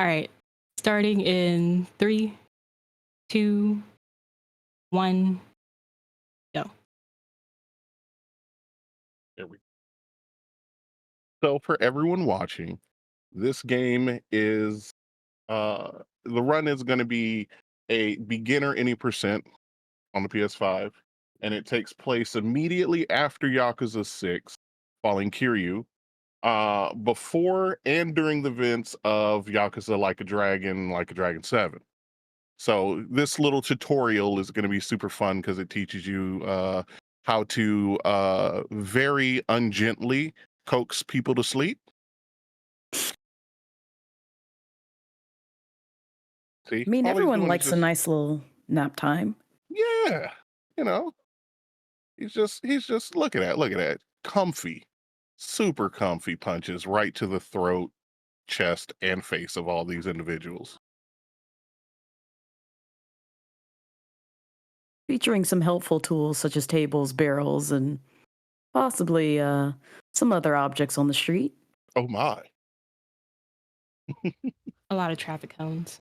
All right. Starting in 3, 2, 1, go. There we go. So for everyone watching, this game is the run is going to be a beginner any percent on the PS5, and it takes place immediately after Yakuza 6, following Kiryu, before and during the events of Yakuza Like a Dragon 7. So this little tutorial is going to be super fun because it teaches you how to very ungently coax people to sleep. See, I mean, all he's everyone doing is likes a just, nice little nap time. yeah, you know, he's just look at that, comfy, super comfy punches right to the throat, chest, and face of all these individuals. Featuring some helpful tools such as tables, barrels, and possibly some other objects on the street. Oh my. A lot of traffic cones.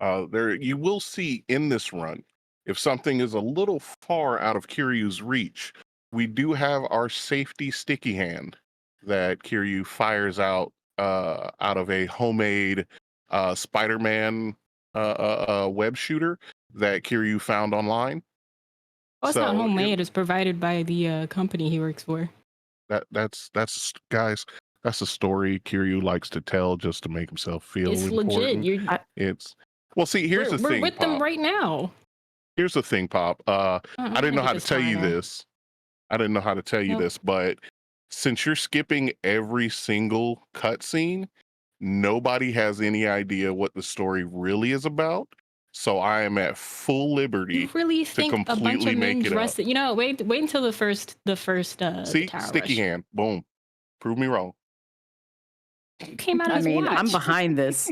There you will see in this run, if something is a little far out of Kiryu's reach, we do have our safety sticky hand that Kiryu fires out of a homemade Spider-Man web shooter that Kiryu found online. Oh, it's not So homemade. It's provided by the company he works for. that's guys, that's a story Kiryu likes to tell just to make himself feel It's legit. important. It's well, see, here's the We're thing, with them Pop. right now. Here's the thing, Pop. I'm I didn't gonna know get how to this tell you timer. this. I didn't know how to tell you Nope. this, but since you're skipping every single cutscene, nobody has any idea what the story really is about. So I am at full liberty You really to think a bunch completely of men make it up. dressed? You know, wait until the See, tower sticky rush. hand, boom, prove me wrong. You came out of I his mean, I'm watch. behind this.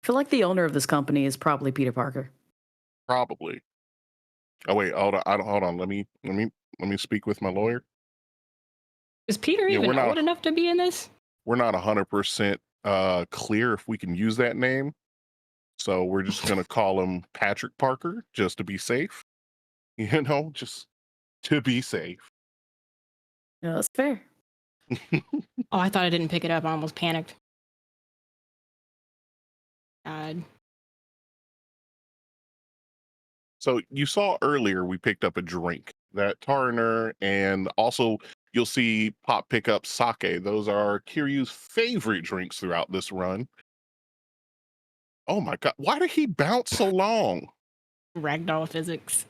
I feel like the owner of this company is probably Peter Parker. Probably. Oh wait, hold on. Hold on. Let me speak with my lawyer. Is Peter Yeah, even old enough to be in this? we're not 100% clear if we can use that name. So we're just going to call him Patrick Parker just to be safe. You know, just to be safe. Yeah, that's fair. Oh, I thought I didn't pick it up. I almost panicked. God. So you saw earlier we picked up a drink, that Tarner, and also you'll see Pop pick up sake. Those are Kiryu's favorite drinks throughout this run. Oh my God, why did he bounce so long? Ragdoll physics.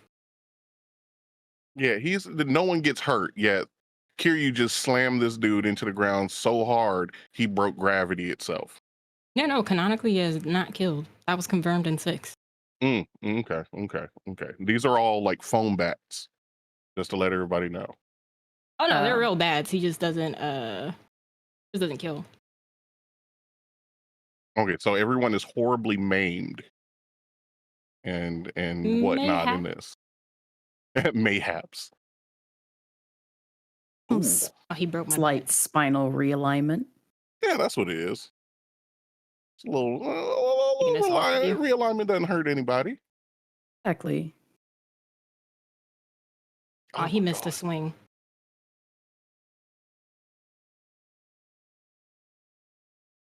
Yeah, no one gets hurt yet. Kiryu just slammed this dude into the ground so hard he broke gravity itself. Yeah, no, canonically he is not killed. That was confirmed in 6. Okay. These are all like foam bats, just to let everybody know. Oh no, they're real bats. He just doesn't kill. Okay, so everyone is horribly maimed and whatnot in this. Mayhaps. Ooh. Oh, he broke my Slight butt. spinal realignment. Yeah, that's what it is. It's a little Taking this off of you. realignment doesn't hurt anybody. Exactly. Oh, he missed a swing.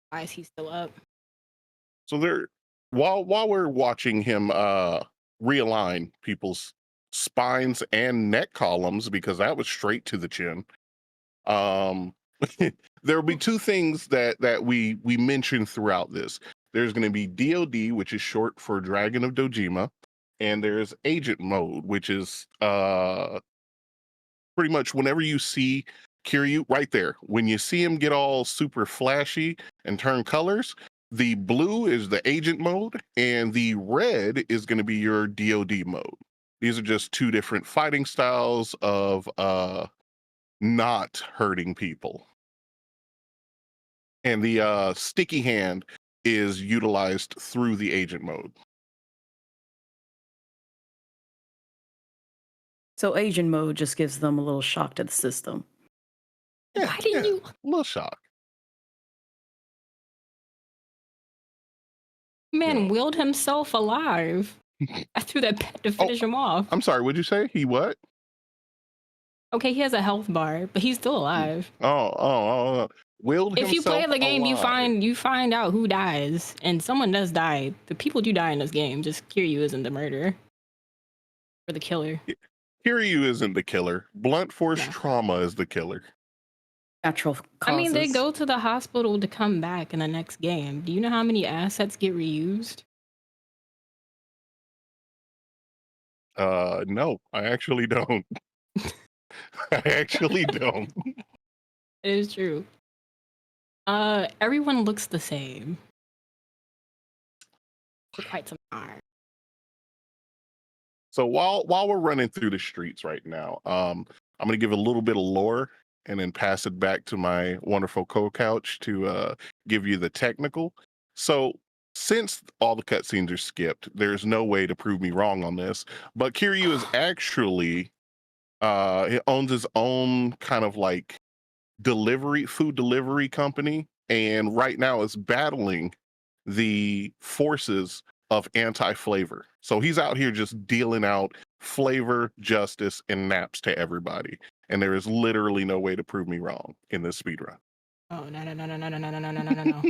Why is he still up? So while we're watching him realign people's spines and neck columns, because that was straight to the chin. There'll be two things that we mentioned throughout this. There's going to be DOD, which is short for Dragon of Dojima, and there's agent mode, which is pretty much whenever you see Kiryu right there, when you see him get all super flashy and turn colors, the blue is the agent mode and the red is going to be your DOD mode. These are just two different fighting styles of not hurting people. And the sticky hand is utilized through the agent mode. So agent mode just gives them a little shock to the system. Why didn't you? A little shock. Man Yeah. willed himself alive. I threw that pet to Oh, finish him off. I'm sorry. What'd you say? He what? Okay, he has a health bar, but he's still alive. Oh. Willed If you play himself the game, alive. you find out who dies, and someone does die. The people do die in this game. Just Kiryu isn't the murderer or the killer. Kiryu isn't the killer. Blunt force No. trauma is the killer. Natural causes. I mean, they go to the hospital to come back in the next game. Do you know how many assets get reused? No, I actually don't. I actually don't. It is true. Everyone looks the same for quite some time. So while we're running through the streets right now, I'm gonna give a little bit of lore and then pass it back to my wonderful co-couch to give you the technical. So since all the cutscenes are skipped, there's no way to prove me wrong on this. But Kiryu is actually he owns his own kind of like food delivery company, and right now is battling the forces of anti-flavor. So he's out here just dealing out flavor, justice, and naps to everybody. And there is literally no way to prove me wrong in this speedrun. Oh no.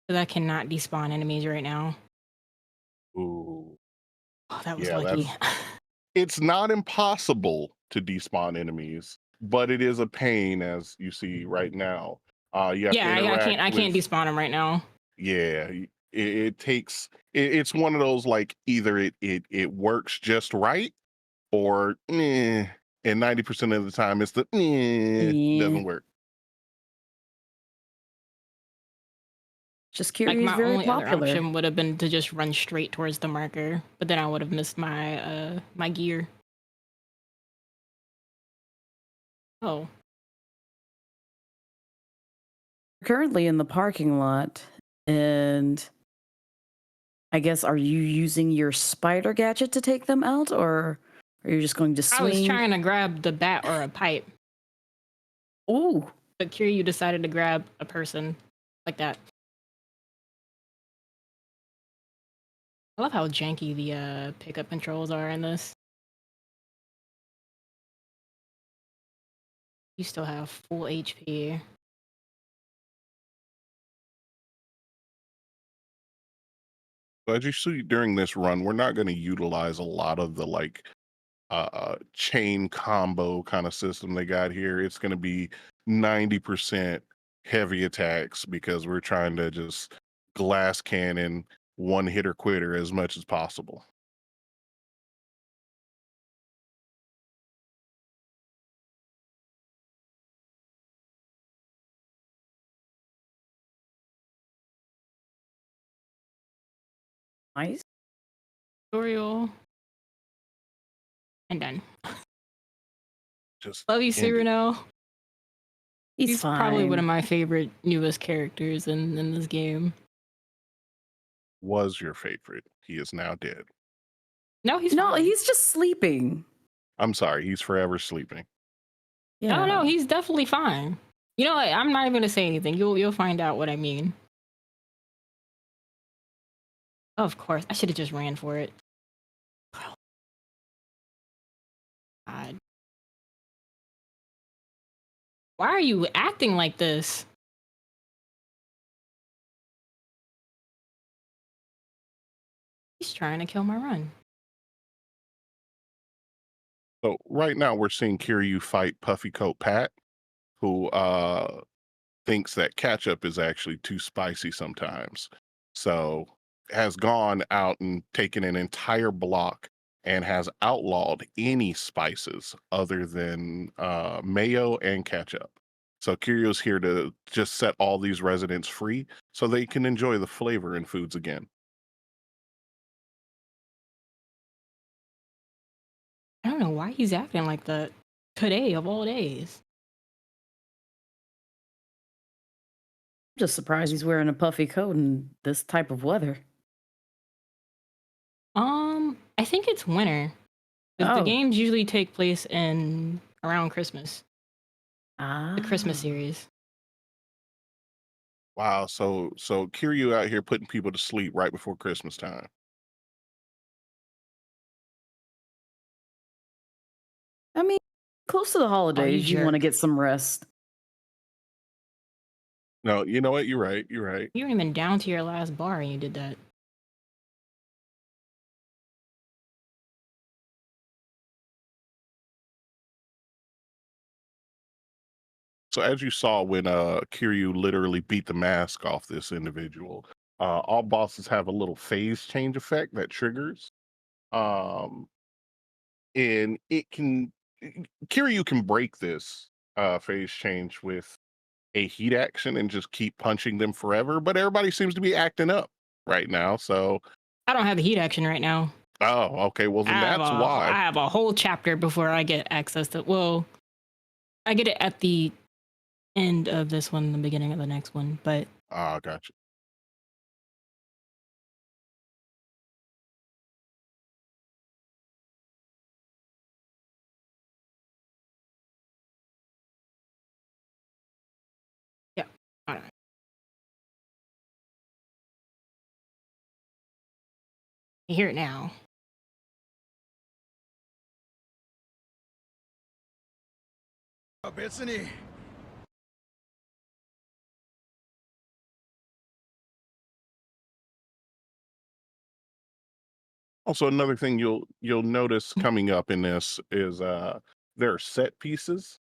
Because I cannot despawn enemies right now. Ooh. Oh, that was Yeah, lucky. it's not impossible to despawn enemies, but it is a pain, as you see right now. You have to interact I can't despawn them right now. Yeah, it takes it's one of those like either it works just right or and 90% of the time it's the doesn't work. Just Like curious, my very only other popular. option would have been to just run straight towards the marker, but then I would have missed my my gear. Oh, Currently in the parking lot, and I guess, are you using your spider gadget to take them out, or are you just going to I was swing? trying to grab the bat or a pipe, Ooh, but Kiryu decided to grab a person like that. I love how janky the pickup controls are in this. You still have full HP. So as you see during this run, we're not going to utilize a lot of the like chain combo kind of system they got here. It's going to be 90% heavy attacks because we're trying to just glass cannon one hitter quitter as much as possible. nice. Tutorial. And done. Just Love you, end it. Cyrano. He's probably one of fine. my favorite newest characters in this game. Was your favorite. He is now dead. No, he's No, fine. he's just sleeping. I'm sorry, he's forever sleeping. Yeah. No, he's definitely fine. You know what? I'm not even gonna say anything. You'll find out what I mean. Of course, I should have just ran for it. God. Why are you acting like this? He's trying to kill my run. So right now we're seeing Kiryu fight Puffy Coat Pat, who thinks that ketchup is actually too spicy sometimes. So has gone out and taken an entire block and has outlawed any spices other than mayo and ketchup. So Kiryu's here to just set all these residents free so they can enjoy the flavor in foods again. I don't know why he's acting like that today of all days. Just surprised he's wearing a puffy coat in this type of weather. I think it's winter. 'Cause the Oh. games usually take place in around Christmas. The Christmas Ah. series. Wow, so Kiryu out here putting people to sleep right before Christmas time. I mean, close to the Oh, you holidays, you want to jerk. get some rest. No, you know what? You're right. You're right. You weren't even down to your last bar and you did that. So as you saw when Kiryu literally beat the mask off this individual, all bosses have a little phase change effect that triggers. Um, and it can Kiryu can break this phase change with a heat action and just keep punching them forever, but everybody seems to be acting up right now. So I don't have the heat action right now. oh, okay. Well then that's I why. have a whole chapter before I get access to. Well, I get it at the end of this one, the beginning of the next one. But Ah, gotcha. yeah, all right. You hear it now. Also, another thing you'll notice coming up in this is there are set pieces.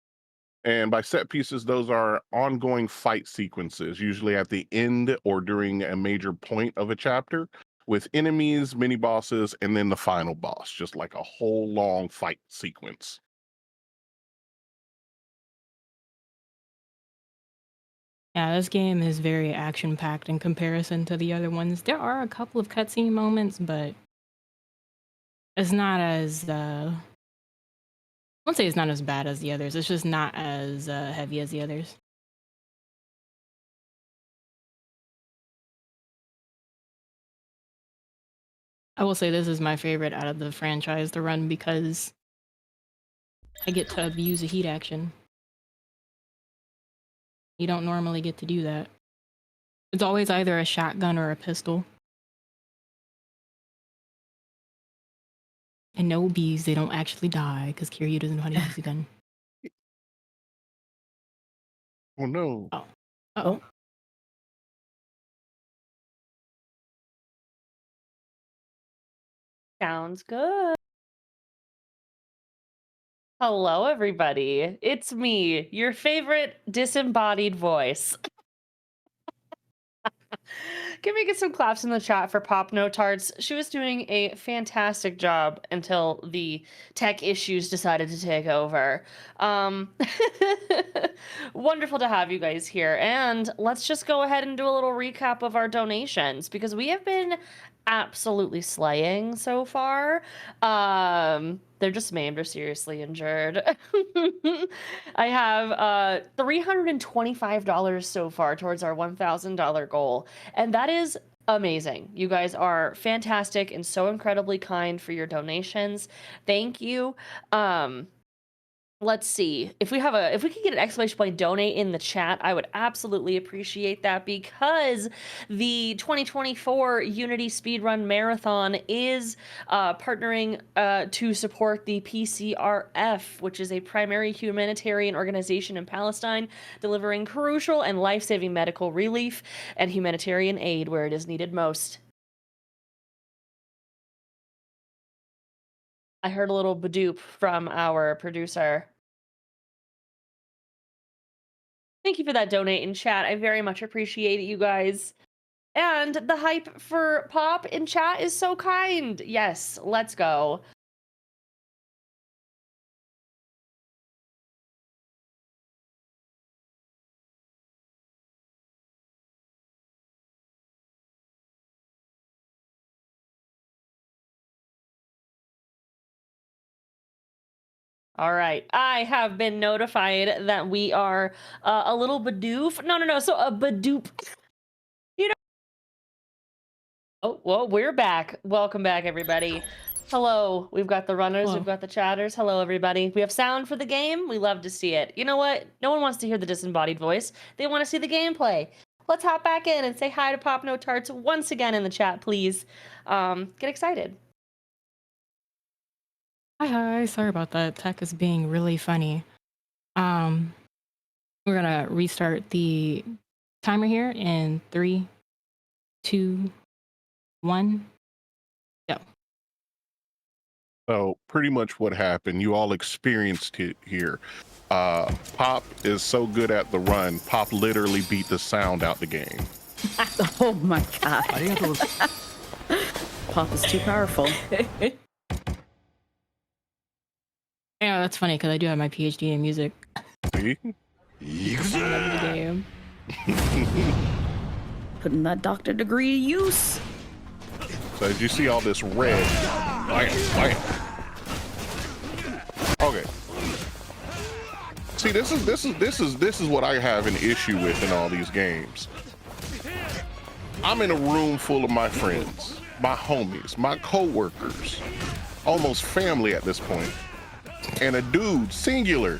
And by set pieces, those are ongoing fight sequences, usually at the end or during a major point of a chapter, with enemies, mini bosses, and then the final boss, just like a whole long fight sequence. Yeah, this game is very action-packed in comparison to the other ones. There are a couple of cutscene moments, but it's not as I won't say it's not as bad as the others. It's just not as heavy as the others. I will say this is my favorite out of the franchise to run because I get to abuse a heat action. You don't normally get to do that. It's always either a shotgun or a pistol. And no bees, they don't actually die because Kiryu doesn't know how to use a gun. Oh no. Oh. Uh-oh. Oh. Sounds good. Hello, everybody. It's me, your favorite disembodied voice. Can we get some claps in the chat for PopNoTarts? She was doing a fantastic job until the tech issues decided to take over. Wonderful to have you guys here. And let's just go ahead and do a little recap of our donations because we have been absolutely slaying so far. They're just maimed or seriously injured. I have $325 so far towards our $1,000 goal, and that is amazing. You guys are fantastic and so incredibly kind for your donations. Thank you. Let's see if we could get an exclamation point donate in the chat. I would absolutely appreciate that because the 2024 Unity Speedrun Marathon is partnering to support the PCRF, which is a primary humanitarian organization in Palestine, delivering crucial and life-saving medical relief and humanitarian aid where it is needed most. I heard a little badoop from our producer. Thank you for that donate in chat. I very much appreciate it, you guys. And the hype for Pop in chat is so kind. Yes, let's go. All right. I have been notified that we are a little badoof. No. So a badoop. You know. Oh, well, we're back. Welcome back, everybody. Hello. We've got the runners. Hello. We've got the chatters. Hello, everybody. We have sound for the game. We love to see it. You know what? No one wants to hear the disembodied voice. They want to see the gameplay. Let's hop back in and say hi to PopNoTarts once again in the chat, please. Get excited. Hi. Sorry about that. Tech is being really funny. We're gonna restart the timer here in 3, 2, 1. Go. So pretty much what happened, you all experienced it here. Pop is so good at the run, Pop literally beat the sound out the game. Oh my god. Pop is too powerful. Yeah, that's funny because I do have my PhD in music. See? I love the game. Putting that doctor degree to use. So as you see all this red, bam. Okay. See, this is what I have an issue with in all these games. I'm in a room full of my friends, my homies, my co-workers, almost family at this point. And a dude, singular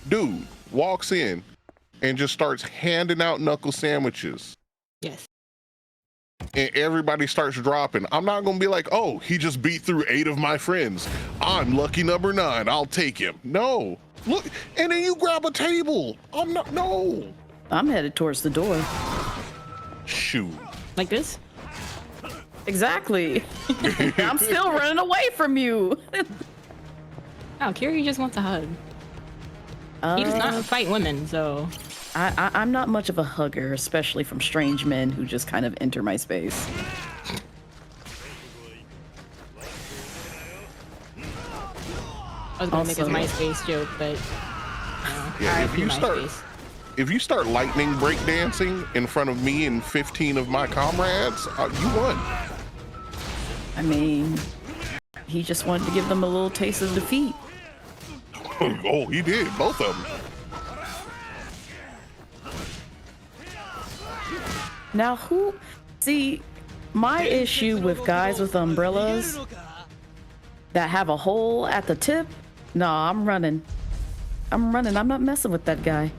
dude, walks in and just starts handing out knuckle sandwiches. Yes. And everybody starts dropping. I'm not gonna be like, oh, he just beat through 8 of my friends. I'm lucky number 9. I'll take him. No. Look, and then you grab a table. I'm not, no. I'm headed towards the door. Shoot. Like this? Exactly. I'm still running away from you. Oh, Kiri just wants a hug. He does not fight women, so... I'm not much of a hugger, especially from strange men who just kind of enter my space. I was gonna make his MySpace joke, but... Yeah, MySpace. if you start lightning breakdancing in front of me and 15 of my comrades, you won. I mean, he just wanted to give them a little taste of defeat. Oh, he did, both of them. Now see, my issue with guys with umbrellas that have a hole at the tip, nah, I'm running. I'm not messing with that guy.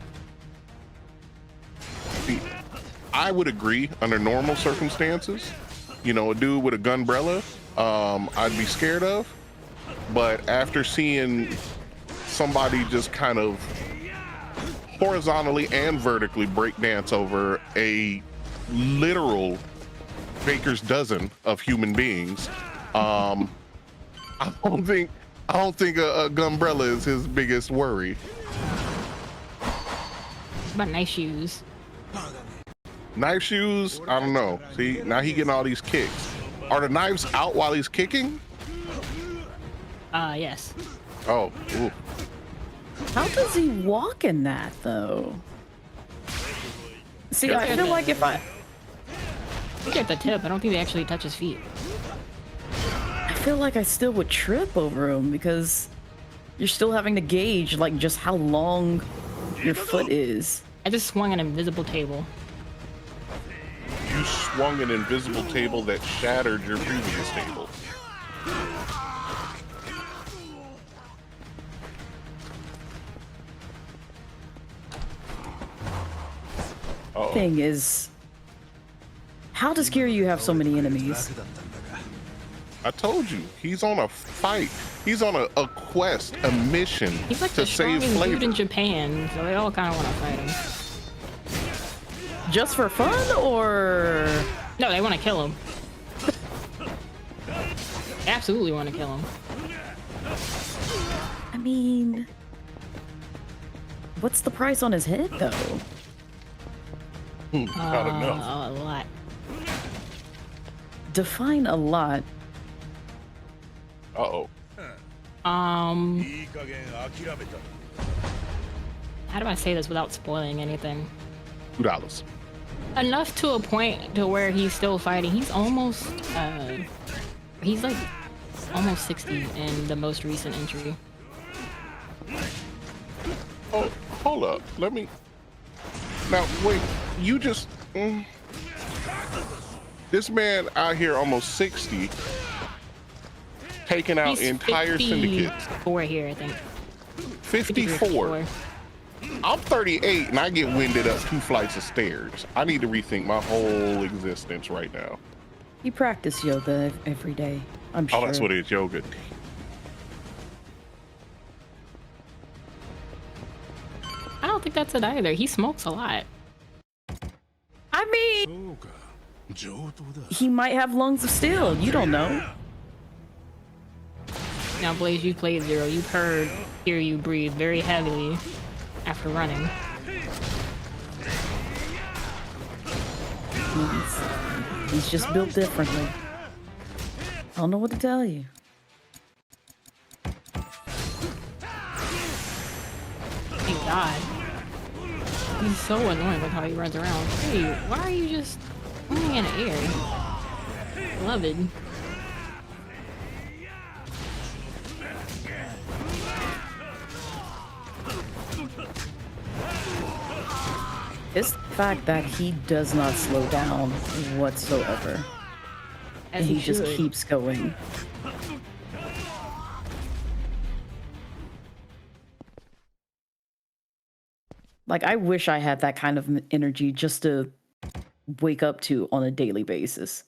See, I would agree under normal circumstances, you know, a dude with a gunbrella, I'd be scared of. But after seeing somebody just kind of horizontally and vertically breakdance over a literal baker's dozen of human beings, I don't think a gunbrella is his biggest worry. What about nice shoes? Knife shoes, I don't know. See, now he getting all these kicks. Are the knives out while he's kicking? Yes. Oh, ooh. How does he walk in that though? See, I feel like if I Look at the tip. I don't think they actually touch his feet. I feel like I still would trip over him because you're still having to gauge like just how long your foot is. I just swung an invisible table. You swung an invisible table that shattered your previous table. Uh-oh. Thing is, how does Kiryu have so many enemies? I told you, he's on a fight. He's on a quest, a mission He's like to the save strongest dude in flavor. Japan, so they all kind of want to fight him. Just for fun, or No, they want to kill him. They absolutely want to kill him. I mean, what's the price on his head though? Not enough. A lot. Define a lot. Uh-oh. How do I say this without spoiling anything? $2. Enough to a point to where he's still fighting. He's almost, he's like almost 60 in the most recent entry. Oh, hold up. Let me. Now, wait. You just. This man out here, almost 60, taking out He's entire syndicates. 54 here, I think. 54. I'm 38 and I get winded up 2 flights of stairs. I need to rethink my whole existence right now. You practice yoga every day, I'm sure. Oh, that's what it is, yoga. I don't think that's it either. He smokes a lot. I mean, he might have lungs of steel. You don't know. Now, Blaze, you played Zero. You've hear you breathe very heavily after running. He's just built differently. I don't know what to tell you. Thank God. He's so annoying with how he runs around. Hey, why are you just running in the air? Beloved. It's the fact that he does not slow down whatsoever. As And he he just should. keeps going. Like, I wish I had that kind of energy just to wake up to on a daily basis.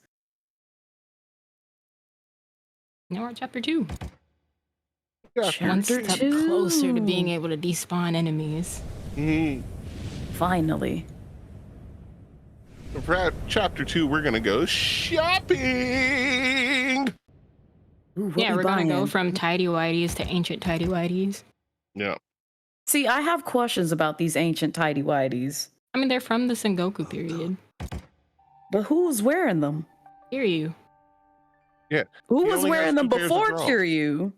Now we're at chapter 2. Yeah. One Chapter step 2. closer to being able to despawn enemies. Finally. For chapter 2, we're gonna go shopping. Ooh, what Yeah, we we're gonna go buying? from tidy-whities to ancient tidy-whities. Yeah. See, I have questions about these ancient tidy-whities. I mean, they're from the Sengoku period. But who's wearing them? Hear you. Yeah. Who He was only has wearing them 2 pairs of before drawers. Kiryu?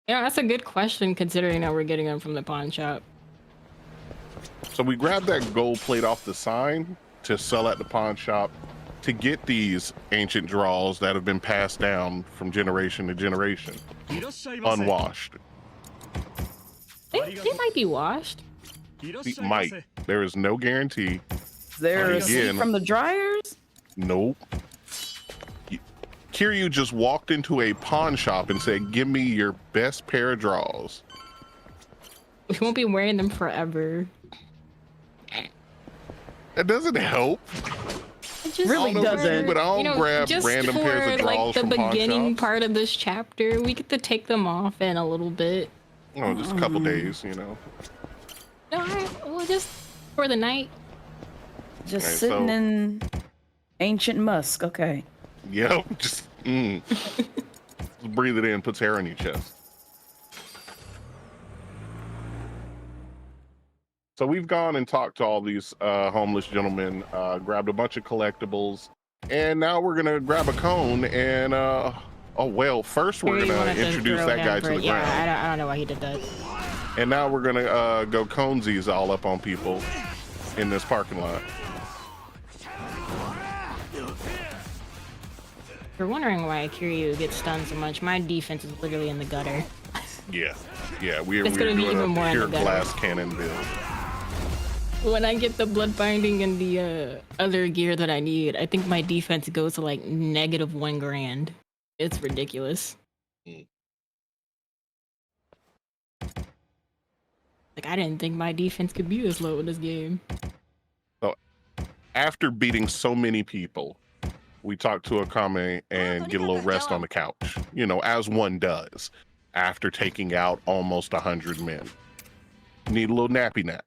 Yeah, that's a good question considering that we're getting them from the pawn shop. So we grabbed that gold plate off the sign to sell at the pawn shop to get these ancient draws that have been passed down from generation to generation, unwashed. They might be washed. We might. There is no guarantee. Is there a Again. seat from the dryers? Nope. Kiryu just walked into a pawn shop and said, "Give me your best pair of draws." We won't be wearing them forever. That doesn't help. It just Really doesn't. But I don't grab just random for, pairs of draws like, the from pawn beginning shops. part of this chapter, we get to take them off in a little bit. Oh, just a couple days, you know. No, well, just for the night. Just Okay, sitting so- in ancient musk. Okay. Yep, just just breathe it in, puts hair on your chest. So we've gone and talked to all these homeless gentlemen, grabbed a bunch of collectibles, and now we're gonna grab a cone and oh well, first we're Kiryu gonna wanted to introduce throw that him guy for- to the yeah, ground. I don't know why he did that. And now we're gonna go conesies all up on people in this parking lot. If you're wondering why Kiryu gets stunned so much, my defense is literally in the gutter. Yeah, we're It's gonna be doing even a more in pure the gutter. glass cannon build. When I get the blood binding and the other gear that I need, I think my defense goes to like -1 grand. It's ridiculous. Mm. Like, I didn't think my defense could be this low in this game. After beating so many people, we talk to Akame and get a little rest on the couch, you know, as one does after taking out almost 100 men. Need a little nappy nap.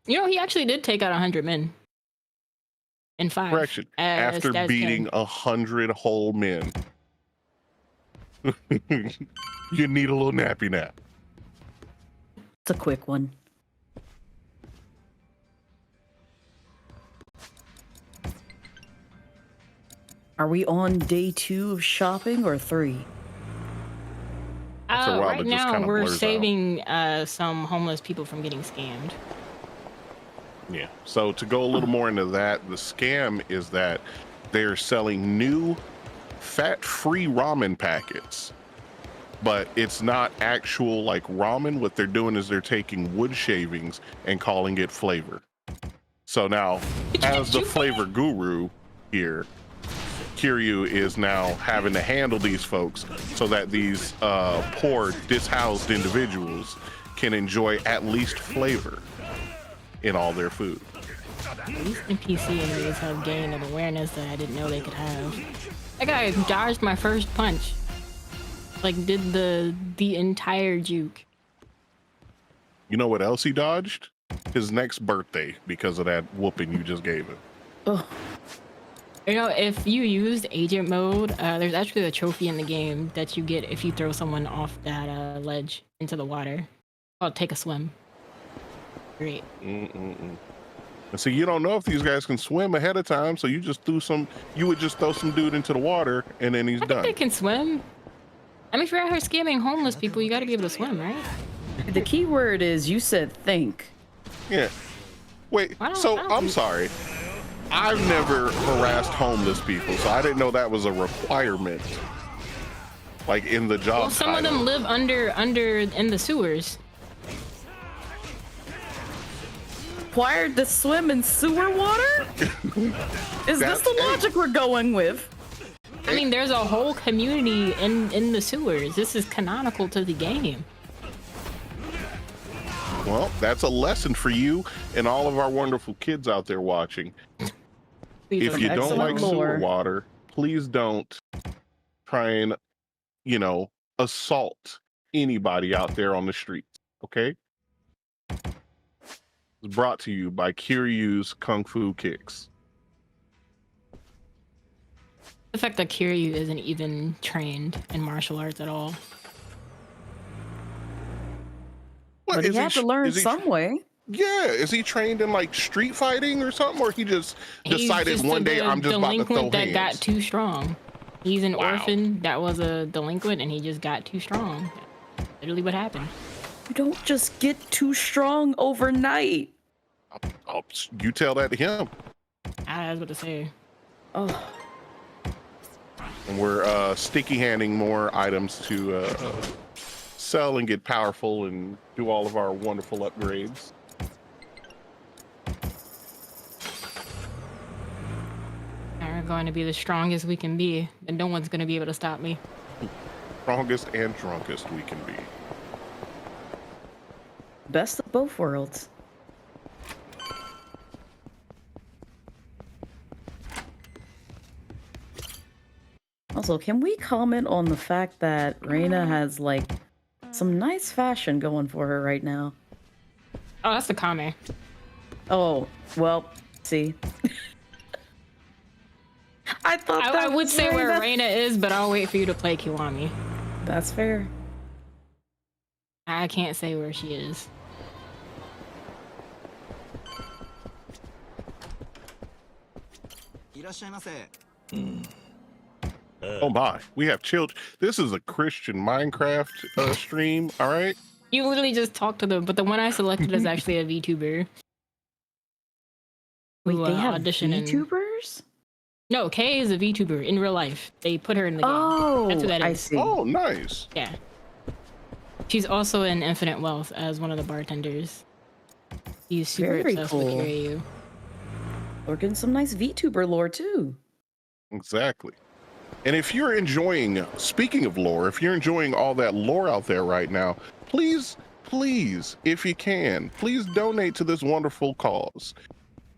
You know, he actually did take out 100 men. In 5. Correction. After Stats beating 10. 100 whole men. You need a little nappy nap. It's a quick one. Are we on day 2 of shopping or 3? After a while, Right it just now, kinda we're blurs out. saving some homeless people from getting scammed. Yeah. So to go a little more into that, the scam is that they're selling new fat-free ramen packets but it's not actual like ramen. What they're doing is they're taking wood shavings and calling it flavor. So now, as the flavor guru here, Kiryu is now having to handle these folks so that these poor, dishoused individuals can enjoy at least flavor in all their food. These NPC enemies have gained an awareness that I didn't know they could have. That guy dodged my first punch. Like, did the entire juke. You know what else he dodged? His next birthday, because of that whooping you just gave him. Ugh. You know, if you used agent mode, there's actually a trophy in the game that you get if you throw someone off that ledge into the water. Oh, take a swim. Great. And so you don't know if these guys can swim ahead of time, so you just would just throw some dude into the water and then he's I done. think they can swim. I mean, if you're out here scamming homeless people, you gotta be able to swim, right? The key word is you said think. Yeah. Wait, so I'm sorry. I've never harassed homeless people, so I didn't know that was a requirement. Like in the job. Well, some of them live under in the sewers. Required to swim in sewer water? Is this the logic we're going with? I mean, there's a whole community in the sewers. This is canonical to the game. Well, that's a lesson for you and all of our wonderful kids out there watching. If you don't like sewer water, please don't try and, assault anybody out there on the streets, okay? It's brought to you by Kiryu's Kung Fu Kicks. The fact that Kiryu isn't even trained in martial arts at all. But he had to learn some way. Yeah, is he trained in like street fighting or something, or he just decided one day I'm just about to throw hands? That got too strong. He's an orphan that was a delinquent, and he just got too strong. That's literally what happened. You don't just get too strong overnight. You tell that to him. I was about to say. Oh. And we're sticky handing more items to sell and get powerful and do all of our wonderful upgrades. We're going to be the strongest we can be, and no one's going to be able to stop me. Strongest and drunkest we can be. Best of both worlds. Also, can we comment on the fact that Reina has like some nice fashion going for her right now? Oh, that's the Kame. Oh, well, see. I thought I would say where Reina is, but I'll wait for you to play Kiwami. That's fair. I can't say where she is. Oh my, we have children. This is a Christian Minecraft stream, all right? You literally just talked to them, but the one I selected is actually a VTuber. Wait, they have VTubers? No, Kay is a VTuber in real life. They put her in the game. Oh, that's what that is. I see. Oh, nice. Yeah. She's also in Infinite Wealth as one of the bartenders. He's super obsessed with Kiryu. We're getting some nice VTuber lore too. Exactly. And if you're enjoying, speaking of lore, if you're enjoying all that lore out there right now, please, if you can, please donate to this wonderful cause.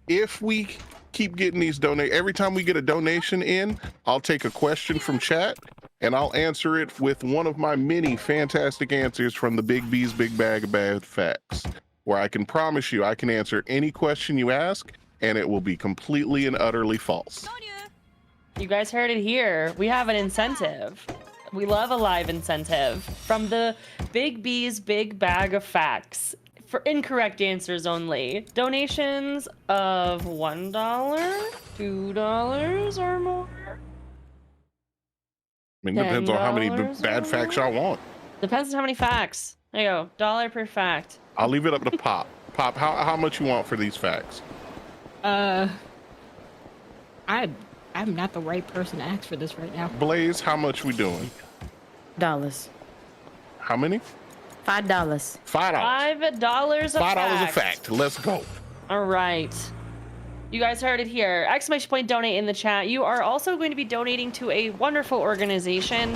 If we keep getting these every time we get a donation in, I'll take a question from chat and I'll answer it with one of my many fantastic answers from the Big B's Big Bag of Bad Facts, where I can promise you I can answer any question you ask and it will be completely and utterly false. You guys heard it here. We have an incentive. We love a live incentive from the Big B's Big Bag of Facts for incorrect answers only. Donations of $1, $2 or more. I mean, it depends on how many bad facts y'all want. Depends on how many facts. There you go. $1 per fact. I'll leave it up to Pop. Pop, how much you want for these facts? I'm not the right person to ask for this right now. Blaze, how much we doing? $. How many? $5. $5. $5 a $5 a fact. fact. Let's go. All right. You guys heard it here. Exclamation point donate in the chat. You are also going to be donating to a wonderful organization,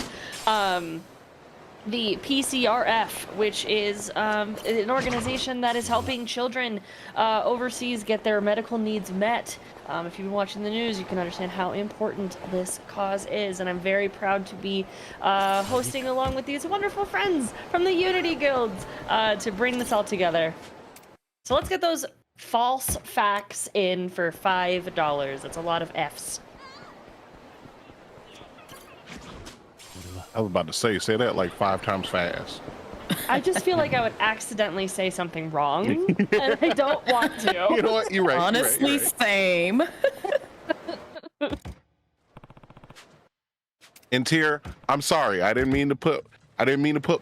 the PCRF, which is an organization that is helping children overseas get their medical needs met. If you've been watching the news, you can understand how important this cause is, and I'm very proud to be hosting along with these wonderful friends from the Unity Guilds to bring this all together. So let's get those false facts in for $5. That's a lot of F's. I was about to say that like 5 times fast. I just feel like I would accidentally say something wrong, and I don't want to. You know what? You're right. Honestly, you're right. same. And Tier, I'm sorry. I didn't mean to put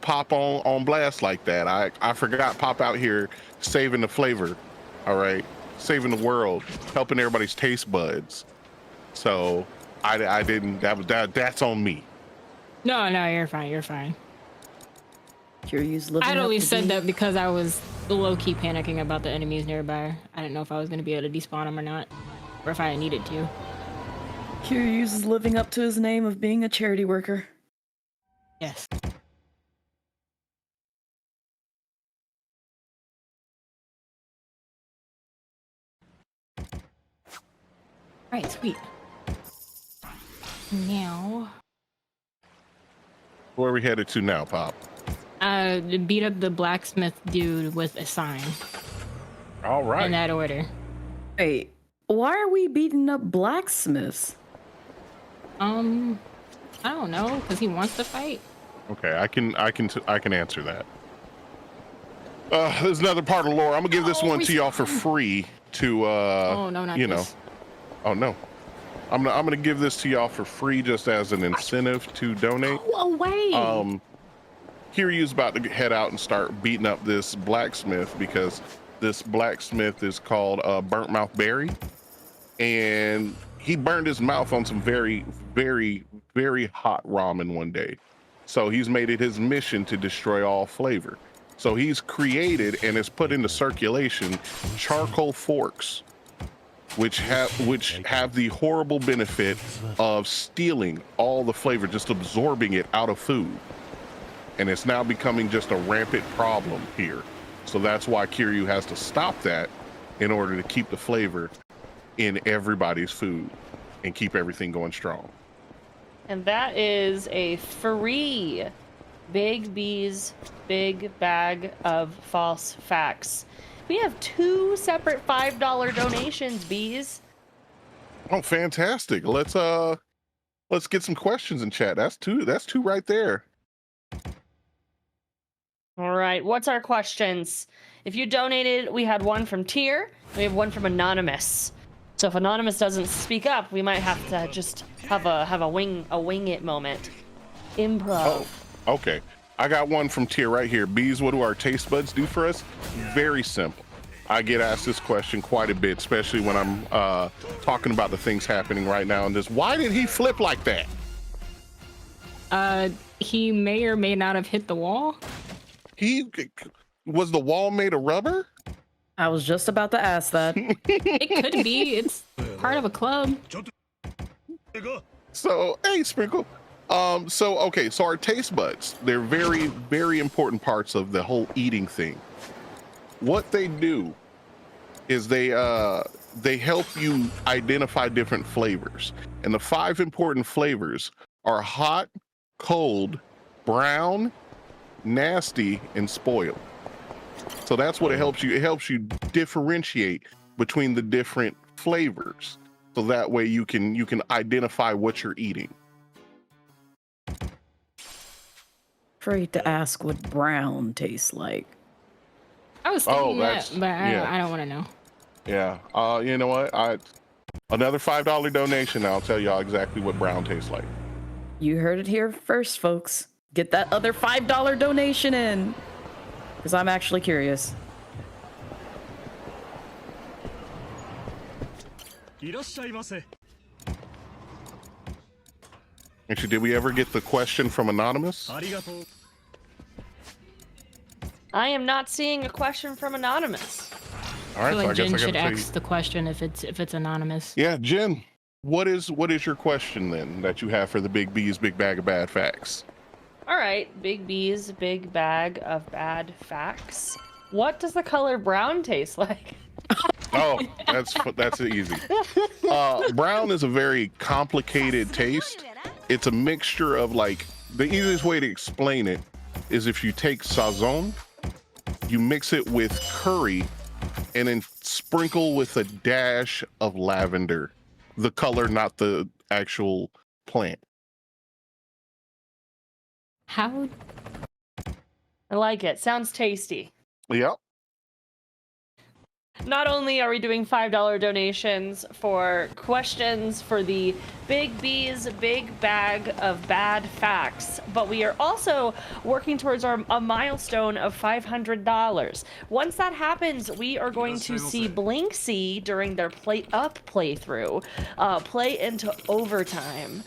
Pop on blast like that. I forgot Pop out here saving the flavor. All right, saving the world, helping everybody's taste buds. So I didn't. That's on me. No, you're fine. You're fine. I'd I'd only said that because I was low-key panicking about the enemies nearby. I didn't know if I was going to be able to despawn them or not, or if I needed to. Kiryu is living up to his name of being a charity worker. Yes. Alright, sweet. Now... Where are we headed to now, Pop? Beat up the blacksmith dude with a sign. All right. In that order. Wait, why are we beating up blacksmiths? I don't know, because he wants to fight. Okay, I can answer that. There's another part of lore. I'm gonna give this one to y'all for free to oh no, not this. Oh no. I'm gonna give this to y'all for free just as an incentive to donate. Go away. Kiryu's about to head out and start beating up this blacksmith because this blacksmith is called Burnt Mouth Berry, and he burned his mouth on some very, very, very hot ramen one day. So he's made it his mission to destroy all flavor. So he's created and has put into circulation charcoal forks, which have the horrible benefit of stealing all the flavor, just absorbing it out of food. And it's now becoming just a rampant problem here. So that's why Kiryu has to stop that in order to keep the flavor in everybody's food and keep everything going strong. And that is a free Big B's big bag of false facts. We have 2 separate $5 donations, Bees. Oh, fantastic. Let's get some questions in chat. That's two right there. All right, what's our questions? If you donated, we had one from Tier, we have one from Anonymous. So if Anonymous doesn't speak up, we might have to just have a wing it moment. Improv. Oh, okay. I got one from Tier right here. Bees, what do our taste buds do for us? Very simple. I get asked this question quite a bit, especially when I'm talking about the things happening right now in this. Why did he flip like that? He may or may not have hit the wall. Was the wall made of rubber? I was just about to ask that. It could be. It's part of a club. So, hey, Sprinkle. So our taste buds, they're very, very important parts of the whole eating thing. What they do is they help you identify different flavors. And the 5 important flavors are hot, cold, brown, nasty, and spoiled. So that's what it helps you. It helps you differentiate between the different flavors. So that way you can identify what you're eating. Afraid to ask what brown tastes like. I was thinking that, but I don't want to know. Yeah. You know what? Another $5 donation. I'll tell y'all exactly what brown tastes like. You heard it here first, folks. Get that other $5 donation in, because I'm actually curious. Actually, did we ever get the question from Anonymous? I am not seeing a question from Anonymous. All I right, feel so I like guess Jen I should gotta tell you. ask the question if it's anonymous. Yeah, Jen, what is your question then that you have for the Big B's Big Bag of Bad Facts? All right, Big B's big bag of bad facts. What does the color brown taste like? Oh, that's easy. Brown is a very complicated taste. It's a mixture of like, the easiest way to explain it is if you take sazon, you mix it with curry, and then sprinkle with a dash of lavender. The color, not the actual plant. How? I like it. Sounds tasty. Yep. Not only are we doing $5 donations for questions for the Big B's big bag of bad facts, but we are also working towards a milestone of $500. Once that happens, we are going to see Blinksy during their playthrough play into overtime.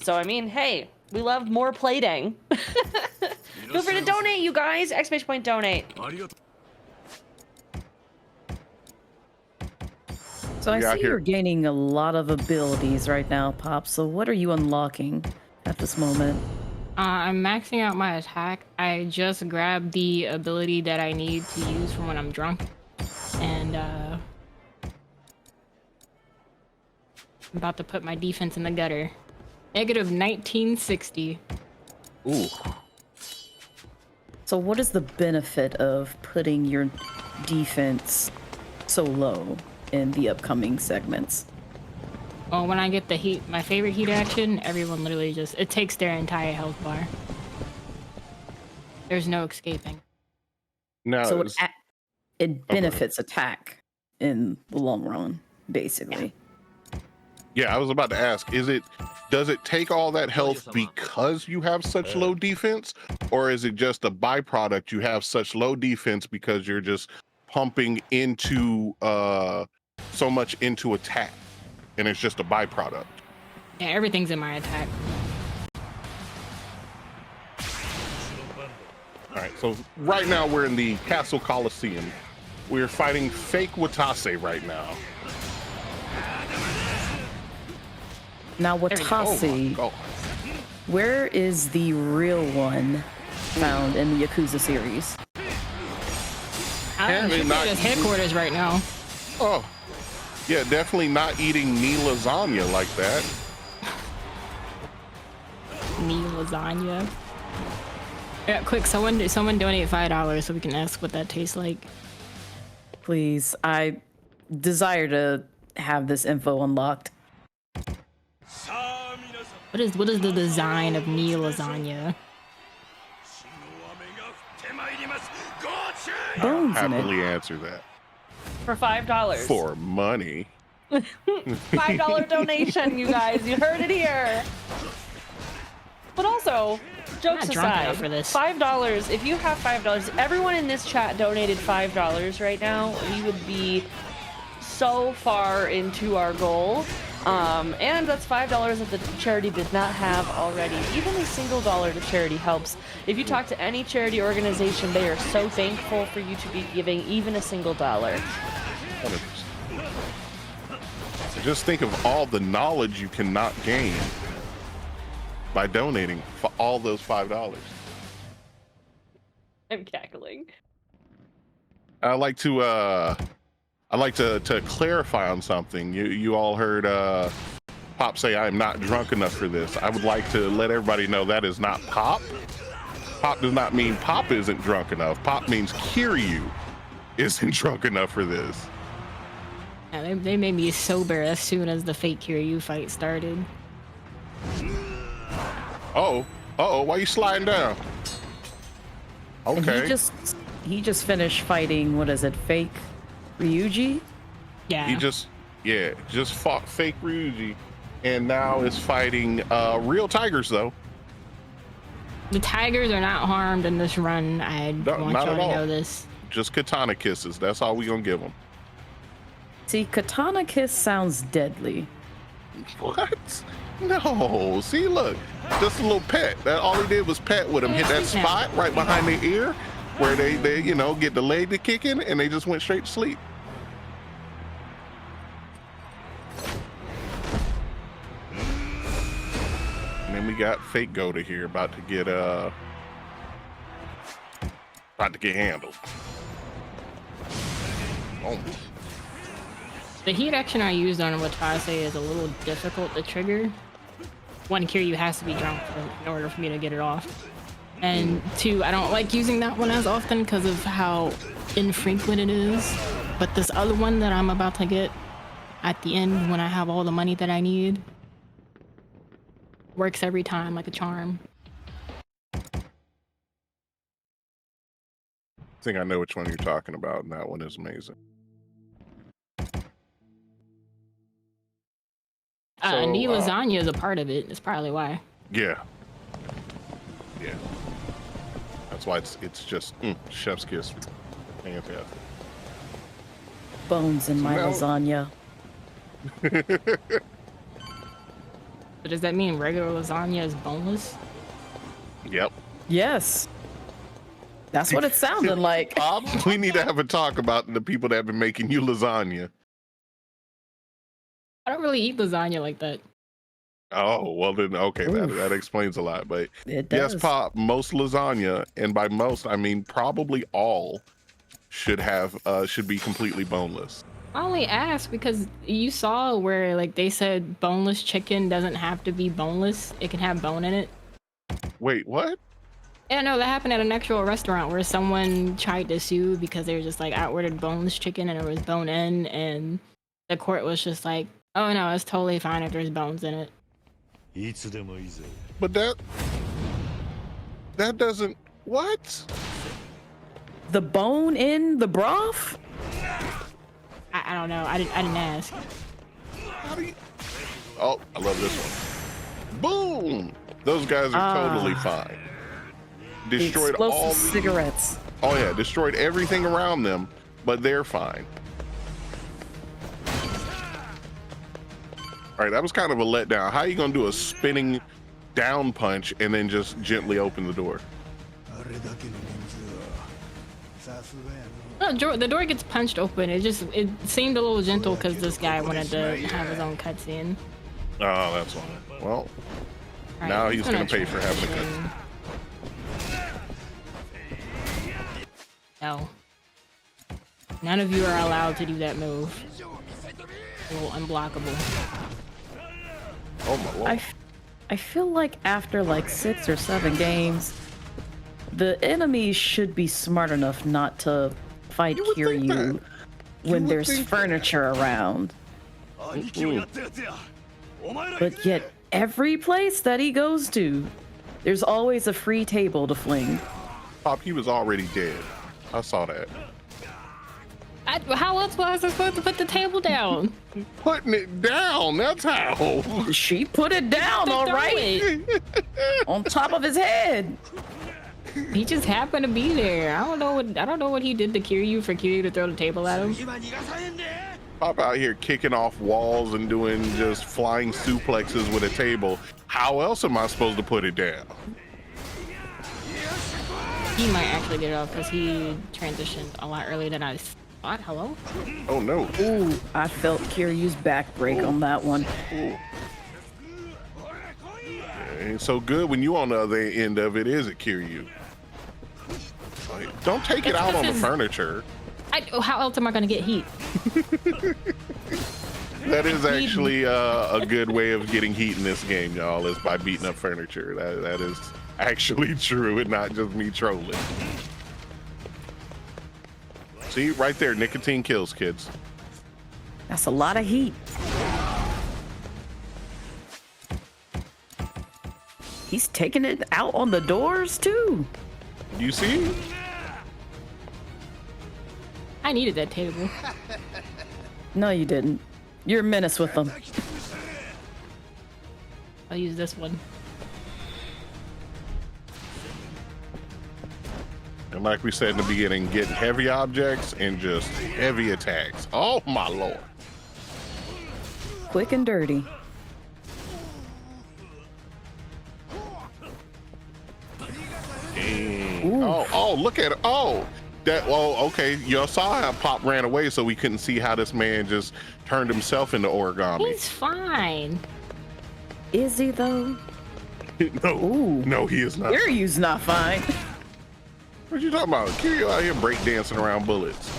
So I mean, hey, we love more plating. Feel free to donate, you guys! Exclamation point donate. So I Yeah, see here. you're gaining a lot of abilities right now, Pop. So what are you unlocking at this moment? I'm maxing out my attack. I just grabbed the ability that I need to use for when I'm drunk, and I'm about to put my defense in the gutter. Negative 1960. Ooh. So what is the benefit of putting your defense so low in the upcoming segments? Well, when I get the heat, my favorite heat action, everyone literally just, it takes their entire health bar. There's no escaping. Now, So it's- it benefits attack in the long run, basically. yeah, I was about to ask, does it take all that health because you have such low defense, or is it just a byproduct? You have such low defense because you're just pumping into so much into attack, and it's just a byproduct. Yeah, everything's in my attack. All right, so right now we're in the Castle Coliseum. We're fighting fake Watase right now. Now, Oh my Watase, God. where is the real one found in the Yakuza series? I'm Apparently not at eating- headquarters right now. Oh, yeah, definitely not eating knee lasagna like that. Knee lasagna. Yeah, quick, someone donate $5 so we can ask what that tastes like. Please, I desire to have this info unlocked. What is the design of knee lasagna? Bones in it. Happily answer that. For $5. For money. $5 donation, you guys. You heard it here. But also, jokes not drunk aside, enough for this. $5. If you have $5, everyone in this chat donated $5 right now. We would be so far into our goal. And that's $5 that the charity did not have already. Even a single dollar to charity helps. If you talk to any charity organization, they are so thankful for you to be giving even a single dollar. 100%. So just think of all the knowledge you cannot gain by donating for all those $5. I'm cackling. I like to clarify on something. You all heard Pop say I am not drunk enough for this. I would like to let everybody know that is not Pop. Pop does not mean Pop isn't drunk enough. Pop means Kiryu isn't drunk enough for this. Yeah, they made me sober as soon as the fake Kiryu fight started. Uh-oh, why you sliding down? And Okay. he just finished fighting, what is it, fake Ryuji? Yeah. He just fought fake Ryuji, and now is fighting real tigers though. The tigers are not harmed in this run. I want not y'all at to all. know this. Just katana kisses. That's all we gonna give them. See, Katana Kiss sounds deadly. What? No. See, look, just a little pet. That all he did was pet with him. Hit that spot right behind the ear. where they you know, get delayed to kick in and they just went straight to sleep. And then we got fake Goda here about to get handled. Oh. The heat action I used on Watase is a little difficult to trigger. One, Kiryu has to be drunk in order for me to get it off. And two, I don't like using that one as often because of how infrequent it is. But this other one that I'm about to get at the end when I have all the money that I need works every time like a charm. I think I know which one you're talking about, and that one is amazing. Knee lasagna is a part of it. That's probably why. Yeah. Yeah. That's why it's just chef's kiss. Fantastic. Bones in my lasagna. But does that mean regular lasagna is boneless? Yep. Yes. That's what it sounded like. We need to have a talk about the people that have been making you lasagna. I don't really eat lasagna like that. Oh, well then, okay, that explains a lot. But it does. yes, Pop, most lasagna, and by most, I mean probably all, should be completely boneless. I only asked because you saw where like they said boneless chicken doesn't have to be boneless. It can have bone in it. Wait, what? Yeah, no, that happened at an actual restaurant where someone tried to sue because they were just like, I ordered boneless chicken and it was bone in, and the court was just like, oh no, it's totally fine if there's bones in it. But that doesn't, what? The bone in the broth? I don't know. I didn't ask. How do you... Oh, I love this one. Boom! Those guys are totally fine. Destroyed all the cigarettes. Oh yeah, destroyed everything around them, but they're fine. All right, that was kind of a letdown. How are you gonna do a spinning down punch and then just gently open the door? No, the door gets punched open. It seemed a little gentle because this guy wanted to have his own cutscene. Oh, that's why. Well, right, now he's gonna pay for having a cutscene. No. None of you are allowed to do that move. A little unblockable. Oh my lord. I feel like after like 6 or 7 games, the enemies should be smart enough not to fight Kiryu when there's furniture around. But yet, every place that he goes to, there's always a free table to fling. Pop, he was already dead. I saw that. How else was I supposed to put the table down? Putting it down, that's how. She put it down, all right. On top of his head. He just happened to be there. I don't know what he did to Kiryu for Kiryu to throw the table at him. Pop out here kicking off walls and doing just flying suplexes with a table. How else am I supposed to put it down? He might actually get it off because he transitioned a lot earlier than I thought. Hello? Oh no. Ooh, I felt Kiryu's back break on that one. Ooh. Ain't so good when you on the other end of it, is it, Kiryu? Like, don't take it out on the furniture. How else am I gonna get heat? That is actually a good way of getting heat in this game, y'all, is by beating up furniture. That is actually true and not just me trolling. See, right there, nicotine kills, kids. That's a lot of heat. He's taking it out on the doors, too. You see? I needed that table. No, you didn't. You're a menace with them. I'll use this one. And like we said in the beginning, getting heavy objects and just heavy attacks. Oh my lord. Quick and dirty. Dang. Oh, look at it. Oh, that. Oh, okay. Y'all saw how Pop ran away, so we couldn't see how this man just turned himself into origami. He's fine. Is he though? No, he is not. Kiryu's not fine. What you talking about? Kiryu out here breakdancing around bullets.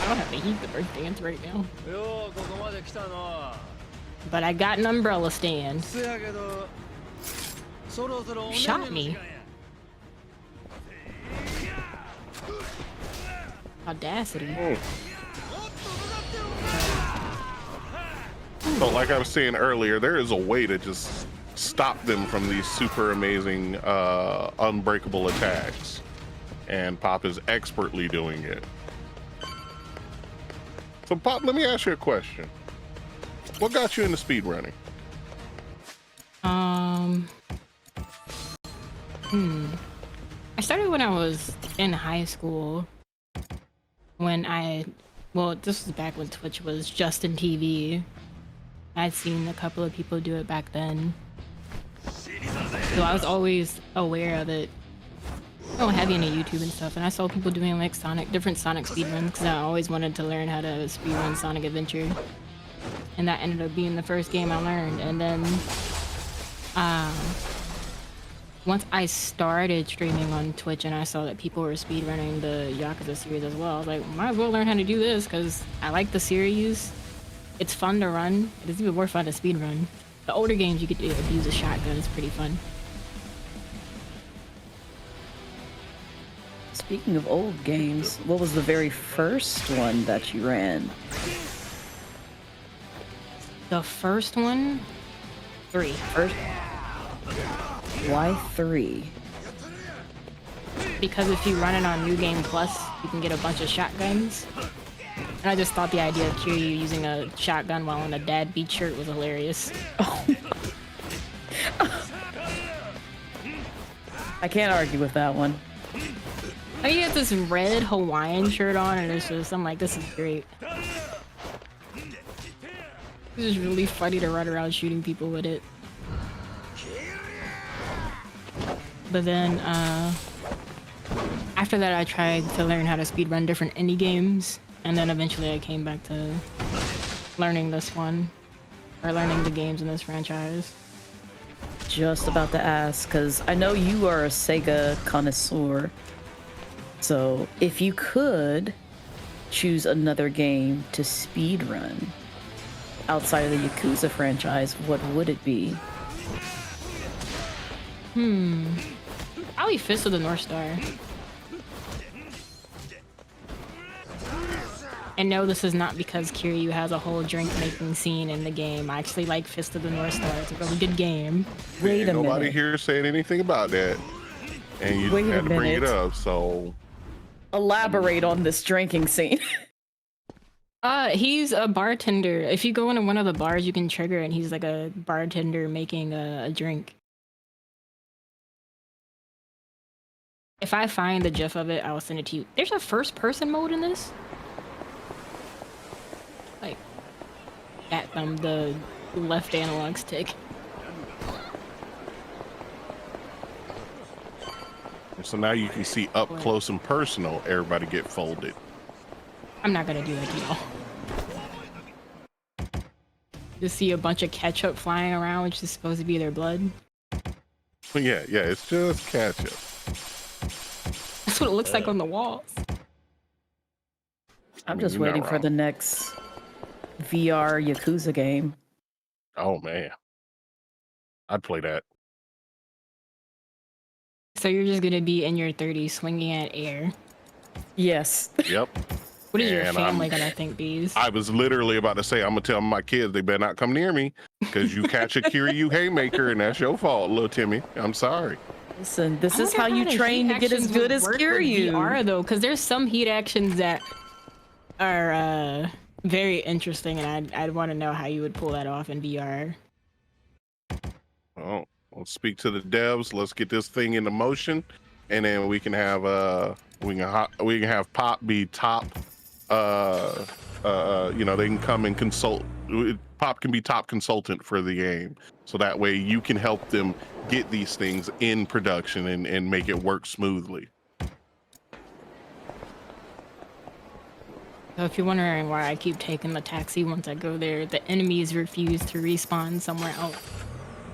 I don't have the heat to break dance right now. But I got an umbrella stand. Shot me. Audacity. So like I was saying earlier, there is a way to just stop them from these super amazing unbreakable attacks. And Pop is expertly doing it. So Pop, let me ask you a question. What got you into speedrunning? I started when I was in high school. Well, this was back when Twitch was just in TV. I'd seen a couple of people do it back then. So I was always aware of it. Heavy into YouTube and stuff, and I saw people doing like different Sonic speedruns because I always wanted to learn how to speedrun Sonic Adventure. And that ended up being the first game I learned. And then once I started streaming on Twitch and I saw that people were speedrunning the Yakuza series as well, I was like, might as well learn how to do this because I like the series. It's fun to run. It's even more fun to speedrun. The older games you could use a shotgun. It's pretty fun. Speaking of old games, what was the very first one that you ran? The first one? 3. Why 3? Because if you run it on New Game Plus, you can get a bunch of shotguns. And I just thought the idea of Kiryu using a shotgun while in a dad beat shirt was hilarious. I can't argue with that one. He has this red Hawaiian shirt on, and I'm like, this is great. It's just really funny to run around shooting people with it. But then, after that I tried to learn how to speedrun different indie games, and then eventually I came back to learning this one, or learning the games in this franchise. Just about to ask, because I know you are a Sega connoisseur. So, if you could choose another game to speedrun outside of the Yakuza franchise, what would it be? Probably Fist of the North Star. And no, this is not because Kiryu has a whole drink-making scene in the game. I actually like Fist of the North Star. It's a really good game. Wait a minute. Nobody here said anything about that. And you had to bring it up, so... Elaborate on this drinking scene. He's a bartender. If you go into one of the bars, you can trigger, and he's like a bartender making a drink. If I find the gif of it, I'll send it to you. There's a first-person mode in this? Like, that the left analog stick. So now you can see up close and personal everybody get folded. I'm not gonna do that to y'all. Just see a bunch of ketchup flying around, which is supposed to be their blood. Yeah, it's just ketchup. That's what it looks like on the walls. I'm just waiting for the next VR Yakuza game. Oh man, I'd play that. So you're just gonna be in your 30s swinging at air. Yes. Yep. What is your family gonna think, Bees? I was literally about to say, I'm gonna tell my kids they better not come near me because you catch a Kiryu haymaker and that's your fault, little Timmy. I'm sorry. Listen, this is how you train to get as good as Kiryu. VR though, because there's some heat actions that are very interesting, and I'd want to know how you would pull that off in VR. Oh. Let's speak to the devs. Let's get this thing into motion, and then we can have Pop be top. They can come and consult. Pop can be top consultant for the game, so that way you can help them get these things in production and make it work smoothly. So if you're wondering why I keep taking the taxi once I go there, the enemies refuse to respawn somewhere else.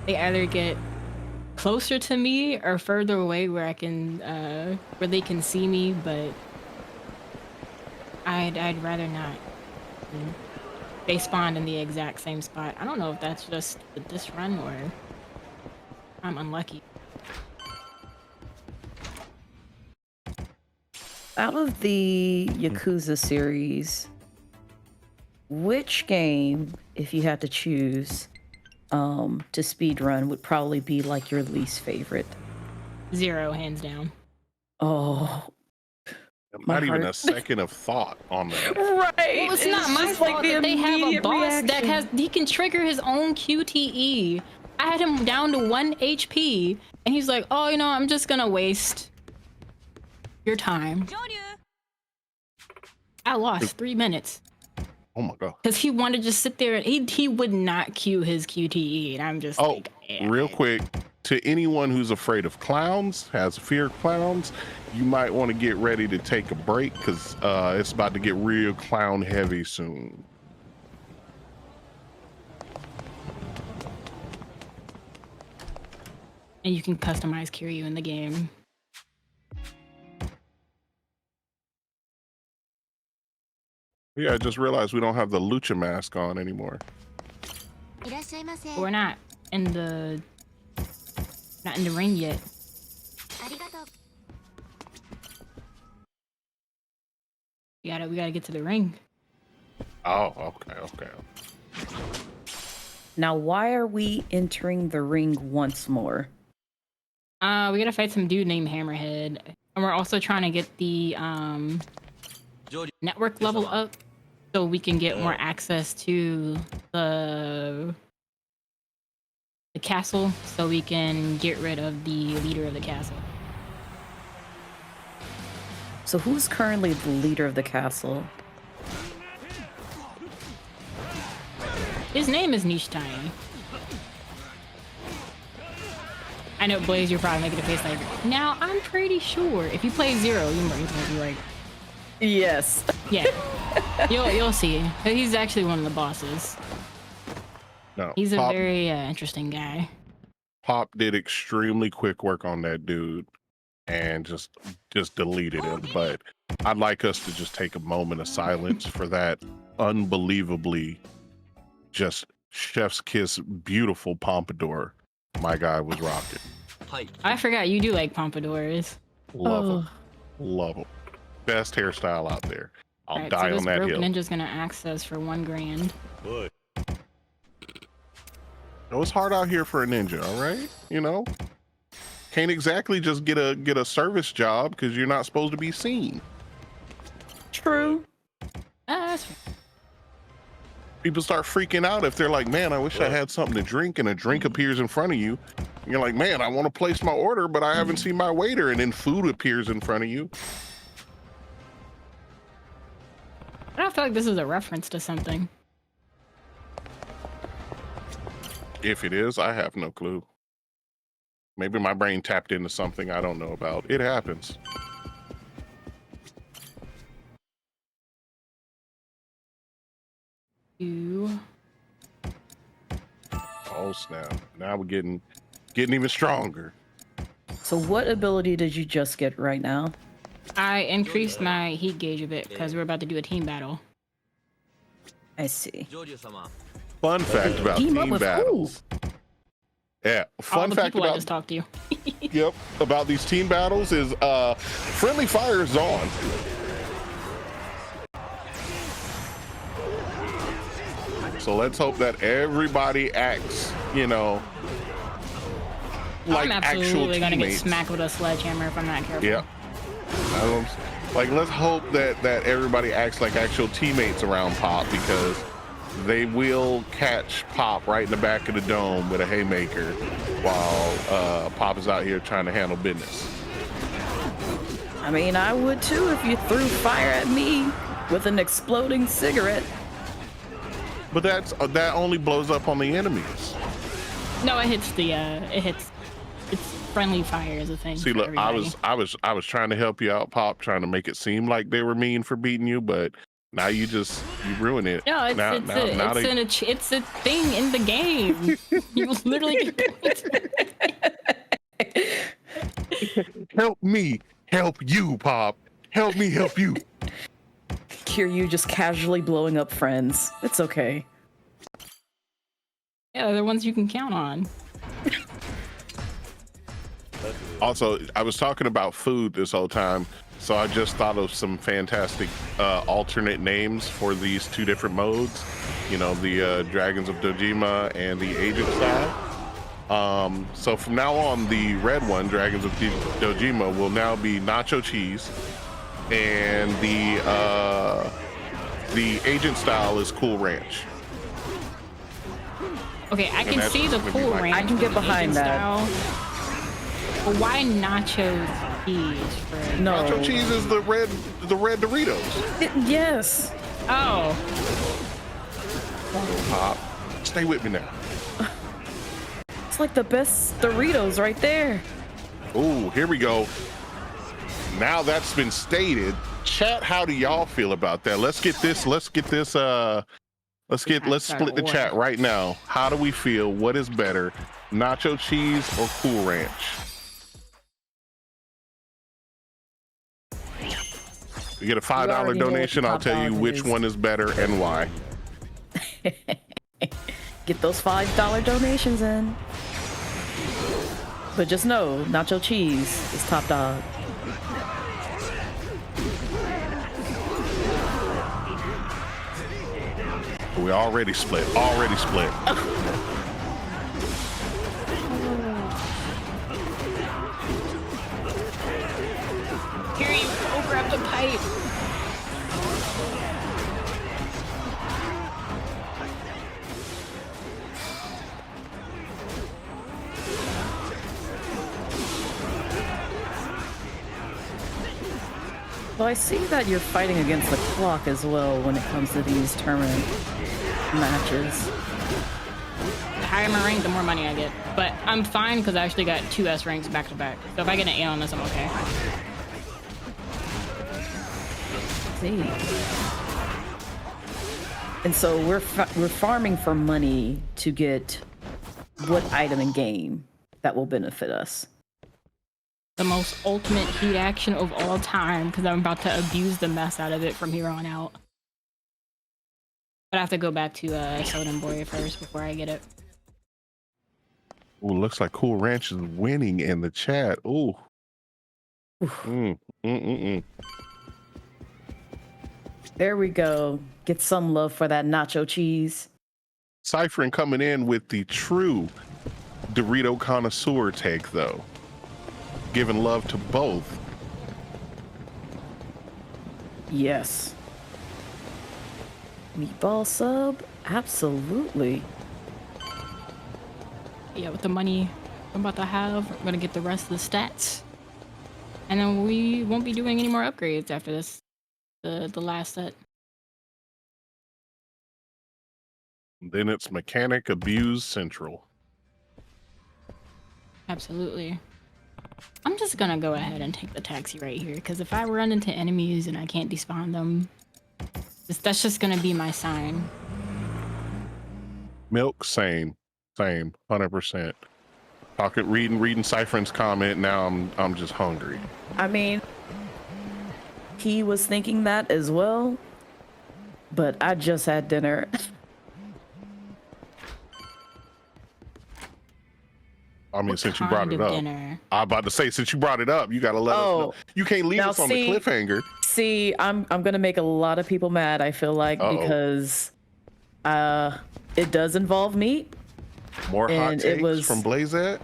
They either get closer to me or further away where I can, where they can see me, but I'd rather not. They spawned in the exact same spot. I don't know if that's just this run or I'm unlucky. Out of the Yakuza series, which game, if you had to choose to speedrun, would probably be like your least favorite? 0, hands down. Oh, Not even a second of thought on that. Right. Well, it's not my fault that they have a boss that he can trigger his own QTE. I had him down to 1 HP, and he's like, "Oh, you know, I'm just gonna waste your time." I lost 3 minutes. Oh my god. Because he wanted to just sit there and he would not cue his QTE, and I'm just like, real quick, to anyone who's afraid of clowns, has fear of clowns, you might want to get ready to take a break because it's about to get real clown heavy soon. And you can customize Kiryu in the game. Yeah, I just realized we don't have the lucha mask on anymore. We're not in the ring yet. We gotta get to the ring. Oh, okay. Now, why are we entering the ring once more? We gotta fight some dude named Hammerhead, and we're also trying to get the network level up so we can get more access to the castle, so we can get rid of the leader of the castle. So who's currently the leader of the castle? His name is Nishitani. I know, Blaze, you're probably making a face like, now I'm pretty sure if you play 0, you're going to be like, yes. Yeah. You'll see. He's actually one of the bosses. No, He's a very interesting guy. Pop did extremely quick work on that dude and just deleted him. But I'd like us to just take a moment of silence for that unbelievably just chef's kiss beautiful pompadour my guy was rocking. I forgot you do like pompadours. Love him. Best hairstyle out there. I'll die so on that hill. Ninja's gonna access for 1 grand. Good. It's hard out here for a ninja, all right? You know, can't exactly just get a service job because you're not supposed to be seen. True. That's right. People start freaking out if they're like, man, I wish I had something to drink, and a drink appears in front of you. And you're like, man, I want to place my order, but I haven't seen my waiter, and then food appears in front of you. I don't feel like this is a reference to something. If it is, I have no clue. Maybe my brain tapped into something I don't know about. It happens. Oh snap! Now we're getting even stronger. So what ability did you just get right now? I increased my heat gauge a bit because we're about to do a team battle. I see. Fun fact about team battles. Yeah, fun fact about I just talked to you. Yep, about these team battles is friendly fire is on. So let's hope that everybody acts, you know, like I'm actual absolutely gonna get teammates. smacked with a sledgehammer if I'm not careful. Yeah. Like, let's hope that everybody acts like actual teammates around Pop, because they will catch Pop right in the back of the dome with a haymaker while Pop is out here trying to handle business. I mean, I would too if you threw fire at me with an exploding cigarette. But that only blows up on the enemies. No, it hits the it hits. It's friendly fire is a thing. See, for look, everybody. I was trying to help you out, Pop, trying to make it seem like they were mean for beating you, but now you ruin it. No, it's it's a thing in the game. You literally get points. Help me, help you, Pop. Help me, help you. Kiryu just casually blowing up friends. It's okay. Yeah, they're ones you can count on. Also, I was talking about food this whole time, so I just thought of some fantastic alternate names for these two different modes. You know, the Dragons of Dojima and the Agent style. So from now on, the red one, Dragons of Dojima, will now be nacho cheese, and the Agent style is Cool Ranch. Okay, I can see the Cool Ranch. I can get behind that. Style. But why nacho cheese? For No. Nacho cheese is the red Doritos. Yes. Oh. Pop, stay with me now. It's like the best Doritos right there. Oh, here we go. Now that's been stated. Chat, how do y'all feel about that? Let's split the chat right now. How do we feel? What is better, nacho cheese or Cool Ranch? You get a $5 donation. I'll tell you which one is better and why. Get those $5 donations in. But just know, nacho cheese is top dog. We already split. Already split. Here you go, grab the pipe. Well, I see that you're fighting against the clock as well when it comes to these tournament matches. The higher my rank, the more money I get. But I'm fine because I actually got 2 S ranks back to back. So if I get an A on this, I'm okay. See. And so we're farming for money to get what item in game that will benefit us. The most ultimate heat action of all time because I'm about to abuse the mess out of it from here on out. But I have to go back to Soden Boy first before I get it. Ooh, looks like Cool Ranch is winning in the chat. Ooh. There we go. Get some love for that nacho cheese. Cyphering coming in with the true Dorito connoisseur take, though. Giving love to both. Yes. Meatball sub? Absolutely. Yeah, with the money I'm about to have, I'm gonna get the rest of the stats. And then we won't be doing any more upgrades after this. The last set. Then it's Mechanic Abuse Central. Absolutely. I'm just gonna go ahead and take the taxi right here, because if I run into enemies and I can't despawn them, that's just gonna be my sign. Milk, same, 100%. Reading Cypherin's comment. Now I'm just hungry. I mean, he was thinking that as well, but I just had dinner. I mean, What since you brought it up, dinner? I'm about to say, since you brought it up, you gotta let us know. You can't leave us on the cliffhanger. See, I'm gonna make a lot of people mad, I feel like, because it does involve meat. More hot takes from Blazette.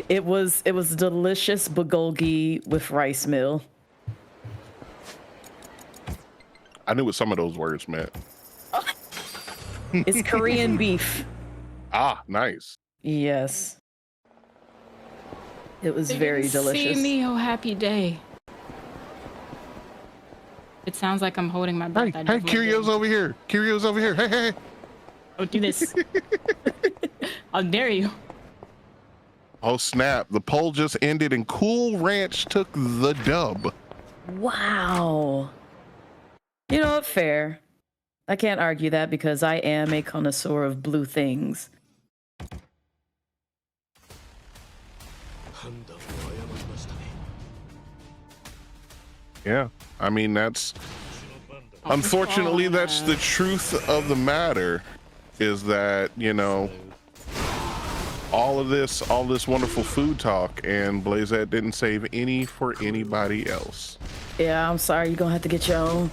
It was delicious bulgogi with rice meal. I knew what some of those words meant. It's Korean beef. Ah, nice. Yes. It was very delicious. See me, oh happy day. It sounds like I'm holding my breath. Hey, Kiryu's over here. Kiryu's over here. Hey. Don't do this. How dare you? Oh snap, the poll just ended and Cool Ranch took the dub. Wow. You know what? Fair. I can't argue that because I am a connoisseur of blue things. Yeah, I mean, unfortunately, that's the truth of the matter, is that, you know, all this wonderful food talk, and Blazette didn't save any for anybody else. Yeah, I'm sorry. You're gonna have to get your own.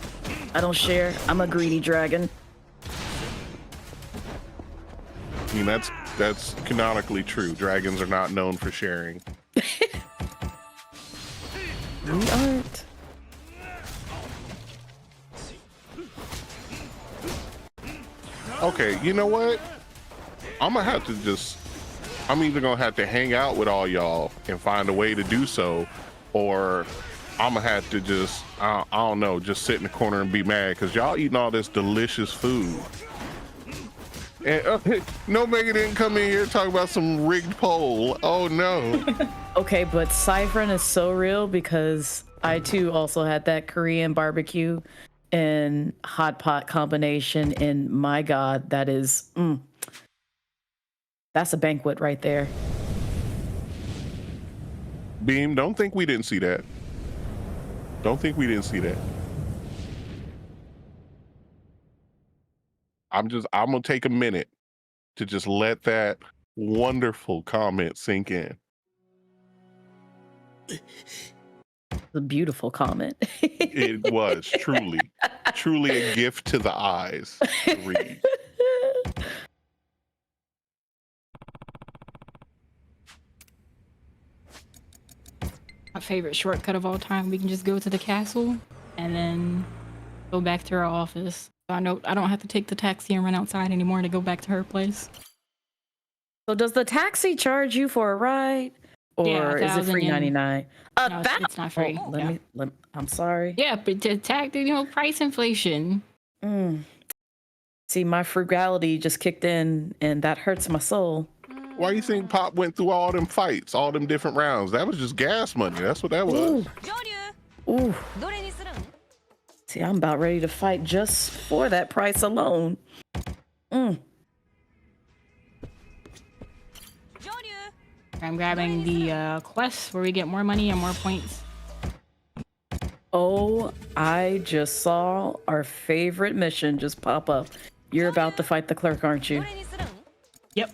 I don't share. I'm a greedy dragon. I mean, that's canonically true. Dragons are not known for sharing. We aren't. Okay, you know what? I'm either gonna have to hang out with all y'all and find a way to do so, or I'm gonna have to just, I don't know, just sit in the corner and be mad because y'all eating all this delicious food. And no, Megan didn't come in here and talk about some rigged poll. Oh no. Okay, but ciphering is so real because I too also had that Korean barbecue and hot pot combination, and my God, that is, that's a banquet right there. Beam, don't think we didn't see that. Don't think we didn't see that. I'm gonna take a minute to just let that wonderful comment sink in. A beautiful comment. It was truly a gift to the eyes to read. My favorite shortcut of all time. We can just go to the castle and then go back to our office. So I know I don't have to take the taxi and run outside anymore to go back to her place. So does the taxi charge you for a ride, or Yeah, is it free 99? No, it's not free. Oh, Yeah. I'm sorry. Yeah, but to tax, price inflation. See, my frugality just kicked in, and that hurts my soul. Why you think Pop went through all them fights, all them different rounds? That was just gas money. That's what that was. Ooh. See, I'm about ready to fight just for that price alone. I'm grabbing the quest where we get more money and more points. Oh, I just saw our favorite mission just pop up. You're about to fight the clerk, aren't you? Yep.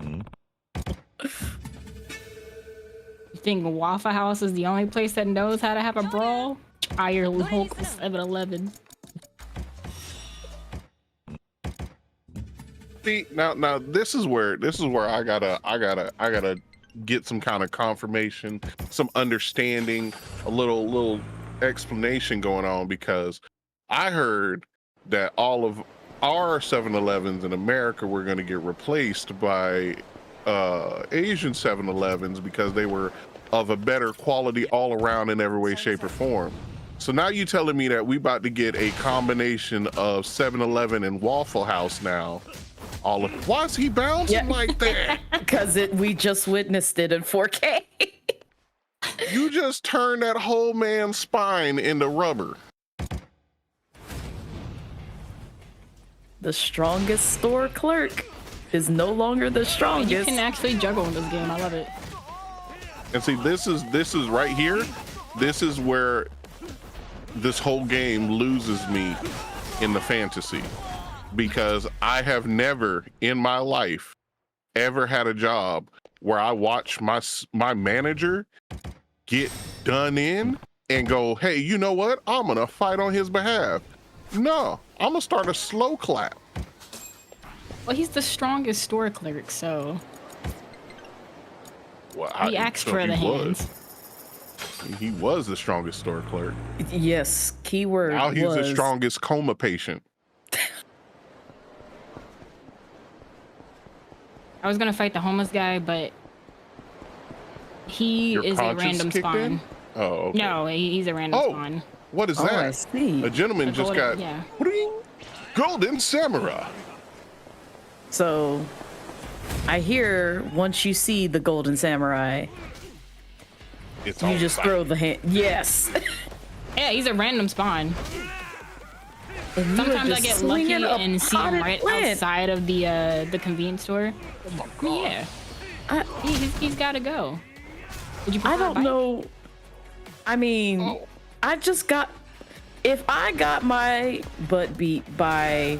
You think Waffle House is the only place that knows how to have a brawl? Try your local 7-Eleven. See, now this is where I gotta get some kind of confirmation, some understanding, a little explanation going on, because I heard that all of our 7-Elevens in America were going to get replaced by Asian 7-Elevens because they were of a better quality all around in every way, shape, or form. So now you telling me that we about to get a combination of 7-Eleven and Waffle House now. Why is he bouncing like that? Because we just witnessed it in 4K. You just turned that whole man's spine into rubber. The strongest store clerk is no longer the strongest. You can actually juggle in this game. I love it. And see, this is right here. This is where this whole game loses me in the fantasy, because I have never in my life ever had a job where I watch my manager get done in and go, hey, you know what? I'm gonna fight on his behalf. No, I'm gonna start a slow clap. Well, he's the strongest store clerk, so Well, he asked for the hands. He was the strongest store clerk. Yes, keyword Now he's the was. strongest coma patient. I was gonna fight the homeless guy, but he Your is a conscience random kicked spawn. in? Oh, okay. No, he's a random spawn. What is Oh, that? I see. A gentleman just got. Yeah. Bring. Golden Samurai. So I hear once you see the Golden Samurai, It's you on just site. throw the hand. Yes. Yeah, he's a random spawn. And you are Sometimes I just get lucky swinging a and see him potted right plant. outside of the convenience store. Oh my God. Yeah, he's got to go. Would you prefer I a don't bike? know. I mean, Oh. I just got. If I got my butt beat by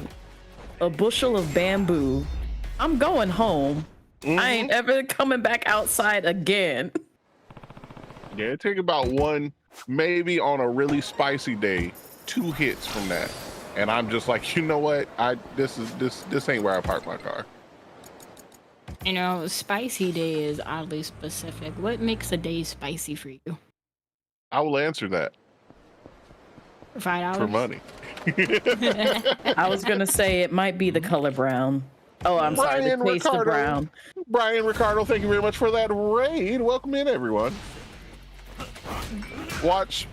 a bushel of bamboo, I'm going home. I ain't ever coming back outside again. Yeah, it take about one, maybe on a really spicy day, 2 hits from that, and I'm just like, you know what? This ain't where I park my car. You know, spicy day is oddly specific. What makes a day spicy for you? I will answer that For $5? for money. I was gonna say it might be the color brown. Oh, I'm sorry, the taste of brown. Brian Ricardo, thank you very much for that raid. Welcome in, everyone. Watch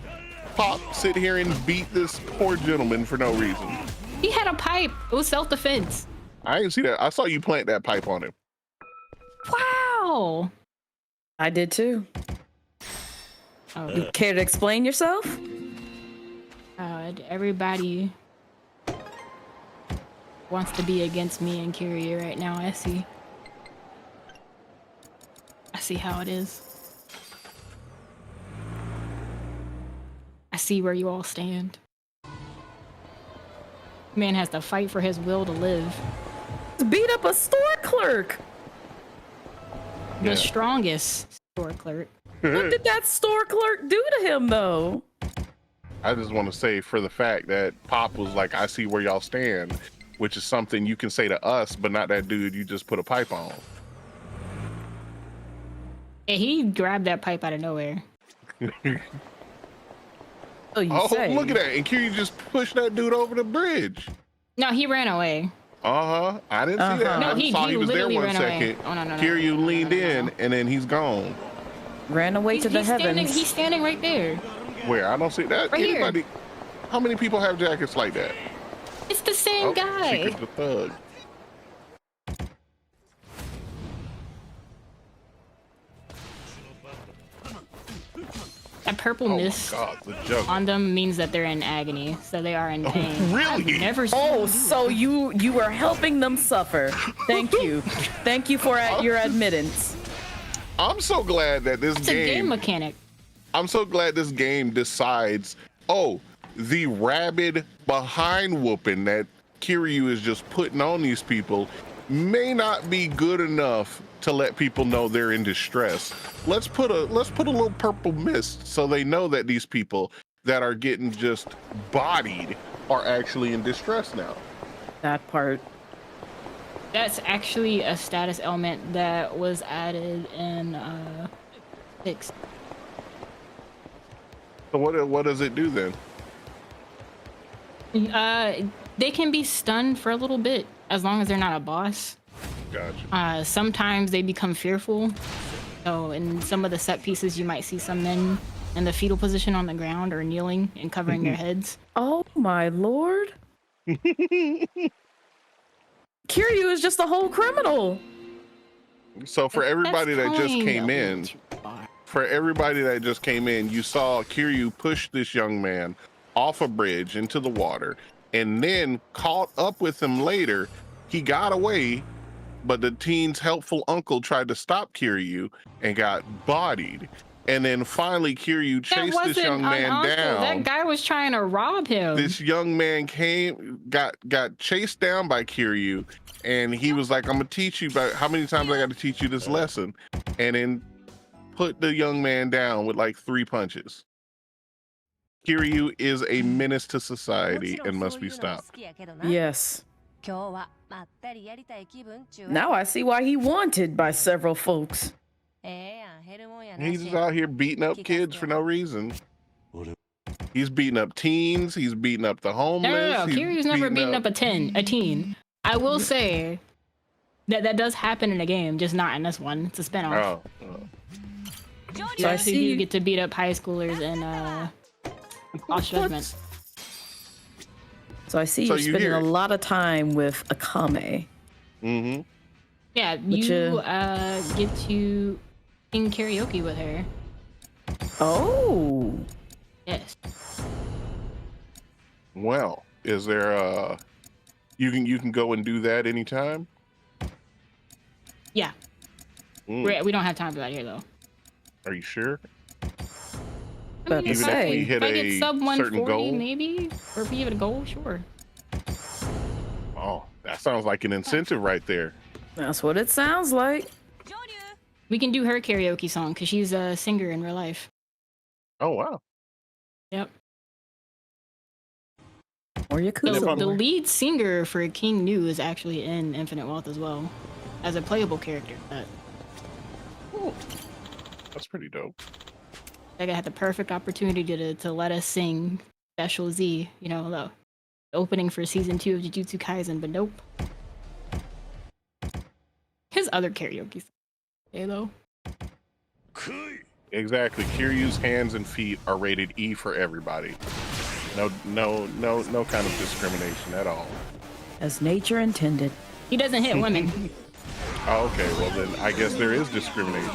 Pop sit here and beat this poor gentleman for no reason. He had a pipe. It was self-defense. I didn't see that. I saw you plant that pipe on him. Wow. I did too. Oh, Care to explain yourself? everybody wants to be against me and Kyrie right now. I see how it is. I see where you all stand. Man has to fight for his will to live. Beat up a store clerk. The Yeah. strongest store clerk. What did that store clerk do to him, though? I just want to say for the fact that Pop was like, I see where y'all stand, which is something you can say to us, but not that dude you just put a pipe on. And he grabbed that pipe out of nowhere. So you Oh, say. look at that. And Q just pushed that dude over the bridge. No, he ran away. Uh-huh. I didn't see that. No, I he saw he was there literally 1 ran away. second. Oh, no. Kiryu leaned no. in, and then he's gone. Ran away to the heavens. He's standing right there. Where? I don't see that. Right here. Anybody? How many people have jackets like that? It's the same guy. Secret the thug. That purple Oh my mist God, the juggle. on them means that they're in agony, so they are in pain. Really? I've never seen Oh, so you were helping them suffer. Thank you. Thank you for your admittance. I'm so glad that this it's a game game. mechanic. I'm so glad this game decides. Oh, the rabid behind whooping that Kiryu is just putting on these people may not be good enough to let people know they're in distress. Let's put a little purple mist so they know that these people that are getting just bodied are actually in distress now. That part. That's actually a status element that was added in 6. So what does it do then? They can be stunned for a little bit as long as they're not a boss. Gotcha. Sometimes they become fearful. So in some of the set pieces, you might see some men in the fetal position on the ground or kneeling and covering their heads. Oh my lord. Kiryu is just a whole criminal. So for everybody that just That's came going a in, little too far. for everybody that just came in, you saw Kiryu push this young man off a bridge into the water and then caught up with him later. He got away, but the teen's helpful uncle tried to stop Kiryu and got bodied. And then finally Kiryu chased this young man down. That guy was trying to rob him. This young man got chased down by Kiryu, and he was like, I'm gonna teach you about how many times I got to teach you this lesson, and then put the young man down with like 3 punches. Kiryu is a menace to society and must be stopped. Yes. Now I see why he wanted by several folks. He's just out here beating up kids for no reason. He's beating up teens. He's beating up the homeless. No. he's Kiryu's never beaten up a teen. I will say that does happen in a game, just not in this one. It's a spinoff. Oh. So I So see you get to beat up high schoolers in Lost Judgment. So I see So you're you spending hear a it. lot of time with Akame. Mm-hmm. Yeah, Which, you get to sing karaoke with her. Oh. Yes. Well, is there you can go and do that anytime? Yeah. Mm. We don't have time for that here though. Are you sure? I About mean, to Even if we say. hit if I get a sub certain 140, goal? maybe, or if we hit a goal, sure. Oh, that sounds like an incentive right there. That's what it sounds like. We can do her karaoke song because she's a singer in real life. Oh wow. Yep. Or So Yakuza. the Boy. lead singer for King New is actually in Infinite Wealth as well, as a playable character. But Ooh, that's pretty dope. I had the perfect opportunity to let us sing Special Z, you know, the opening for season 2 of Jujutsu Kaisen, but nope. His other karaoke song, Halo. Exactly. Kiryu's hands and feet are rated E for everybody. No kind of discrimination at all. As nature intended. He doesn't hit women. Oh, okay, well then I guess there is discrimination.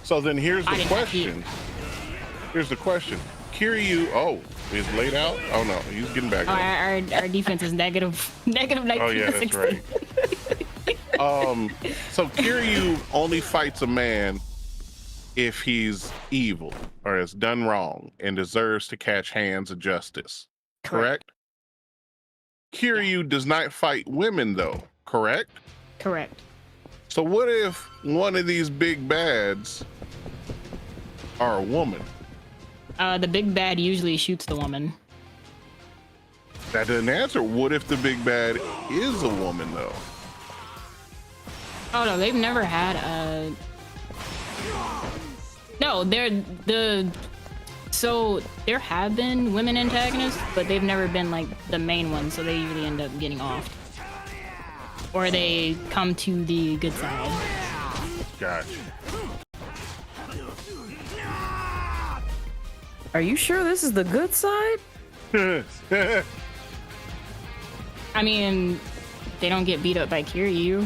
So then here's I the didn't have question. Here's the question. Kiryu, is laid out? Oh no, he's getting back Oh, up. our defense is negative 19 Oh to yeah, that's 16. right. So Kiryu only fights a man if he's evil or has done wrong and deserves to catch hands of justice. Correct? Kiryu does not fight women though, correct? Correct. So what if one of these big bads are a woman? The big bad usually shoots the woman. That doesn't answer. What if the big bad is a woman though? Oh no, they've never had a. No, so there have been women antagonists, but they've never been like the main ones, so they usually end up getting off. Or they come to the good side. Gotcha. Are you sure this is the good side? I mean, they don't get beat up by Kiryu.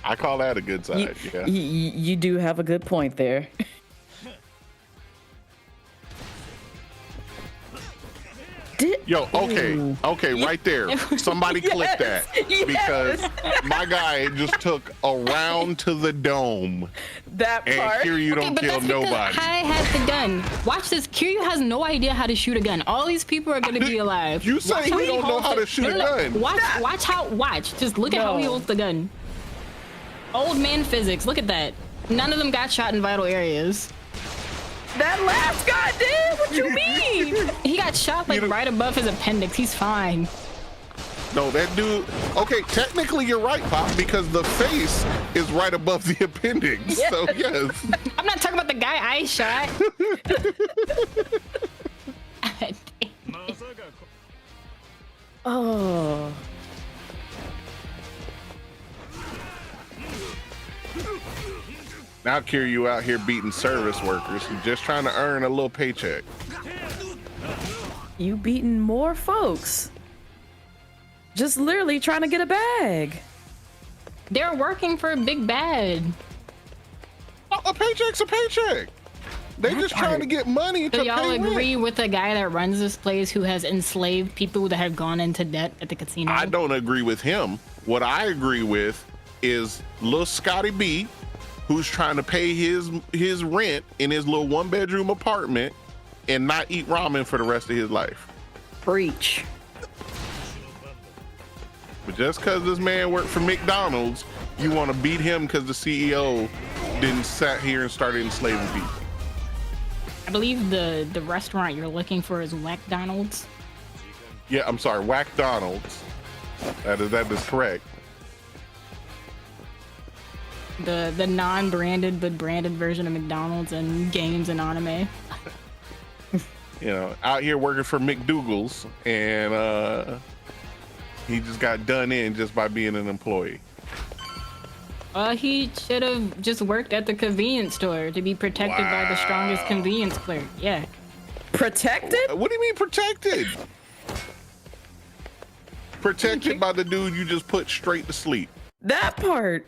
I call that a good side, yeah. You do have a good point there. Yo, okay, right there. Somebody click that because my guy just took a round to the dome. That and part. Kiryu don't but kill that's because nobody. I had the gun. Watch this. Kiryu has no idea how to shoot a gun. All these people are gonna be alive. You say Watch he how don't know holds how it. to shoot a gun. Watch. Just look at how he No. holds the gun. Old man physics. Look at that. None of them got shot in vital areas. That last guy did? What you mean? He got shot like right above his appendix. He's fine. No, that dude. Okay, technically you're right, Pop, because the face is right above the appendix. Yes. So yes. I'm not talking about the guy I shot. Oh. Now Kiryu out here beating service workers and just trying to earn a little paycheck. You beating more folks. Just literally trying to get a bag. They're working for a big bad. Oh, a paycheck's a paycheck. They just trying to get money So to y'all pay agree rent. with the guy that runs this place who has enslaved people that have gone into debt at the casino? I don't agree with him. What I agree with is little Scotty B, who's trying to pay his rent in his little 1-bedroom apartment and not eat ramen for the rest of his life. Preach. But just because this man worked for McDonald's, you want to beat him because the CEO didn't sat here and started enslaving people. I believe the restaurant you're looking for is McDonald's. Yeah, I'm sorry, Whack Donald's. That is correct. The non-branded but branded version of McDonald's and games and anime. You know, out here working for McDougal's, and he just got done in just by being an employee. He should have just worked at the convenience store to be protected by the strongest convenience clerk. Yeah. Protected? What do you mean protected? Protected by the dude you just put straight to sleep. That part.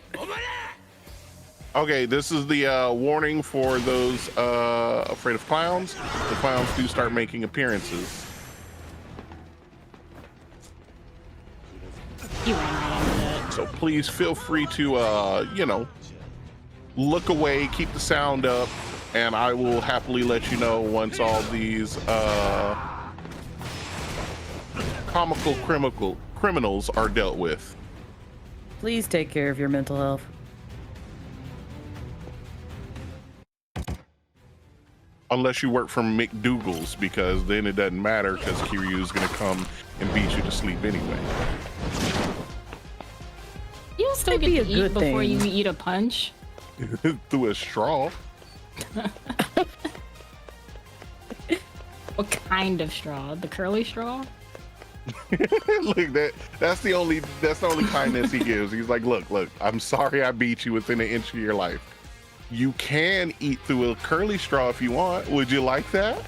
Okay, this is the warning for those afraid of clowns. The clowns do start making appearances. He ran right into that. So please feel free to, you know, look away, keep the sound up, and I will happily let you know once all these comical criminals are dealt with. Please take care of your mental health. Unless you work for McDougal's, because then it doesn't matter because Kiryu's gonna come and beat you to sleep anyway. You'll still get to eat before you eat a punch. Through a straw. What kind of straw? The curly straw? Look, that's the only kindness he gives. He's like, look, I'm sorry I beat you within an inch of your life. You can eat through a curly straw if you want. Would you like that?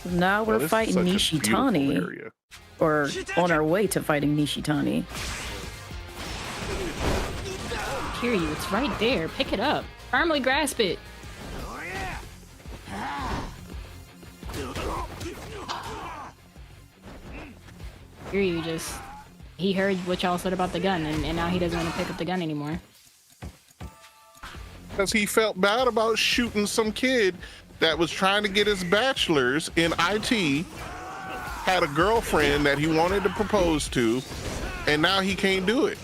Now we're fighting Nishitani. Or on our way to fighting Nishitani. Kiryu, it's right there. Pick it up. Firmly grasp it. Kiryu he heard what y'all said about the gun, and now he doesn't want to pick up the gun anymore. Because he felt bad about shooting some kid that was trying to get his bachelor's in IT, had a girlfriend that he wanted to propose to, and now he can't do it.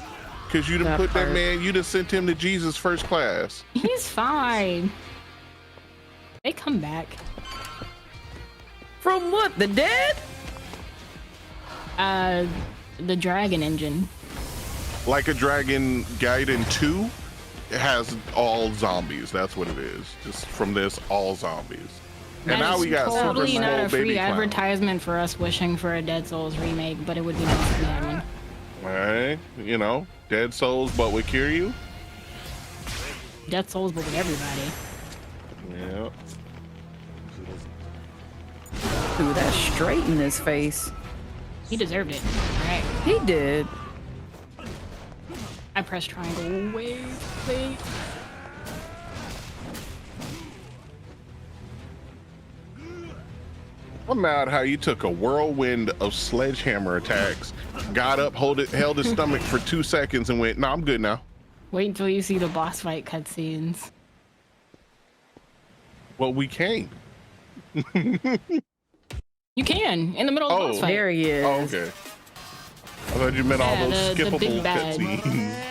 Because you done put that man, you done sent him to Jesus first class. He's fine. They come back. From what? The dead? The Dragon engine. Like a Dragon Gaiden 2, it has all zombies. That's what it is. Just from this, all zombies. And now we got super totally not a small baby free clown. Advertisement for us wishing for a Dead Souls remake, but it would be nice if we had one. Alright, you know, Dead Souls, but with Kiryu. Dead Souls, but with everybody. Yeah. Ooh, that's straight in his face. He deserved it. Alright. He did. I pressed triangle. Wait. I'm mad how you took a whirlwind of sledgehammer attacks, got up, held his stomach for 2 seconds, and went, "No, I'm good now." Wait until you see the boss fight cutscenes. Well, we can't. You can in the middle of the boss fight. There he is. Oh, okay. I thought you meant all those the skippable big bad. cutscenes.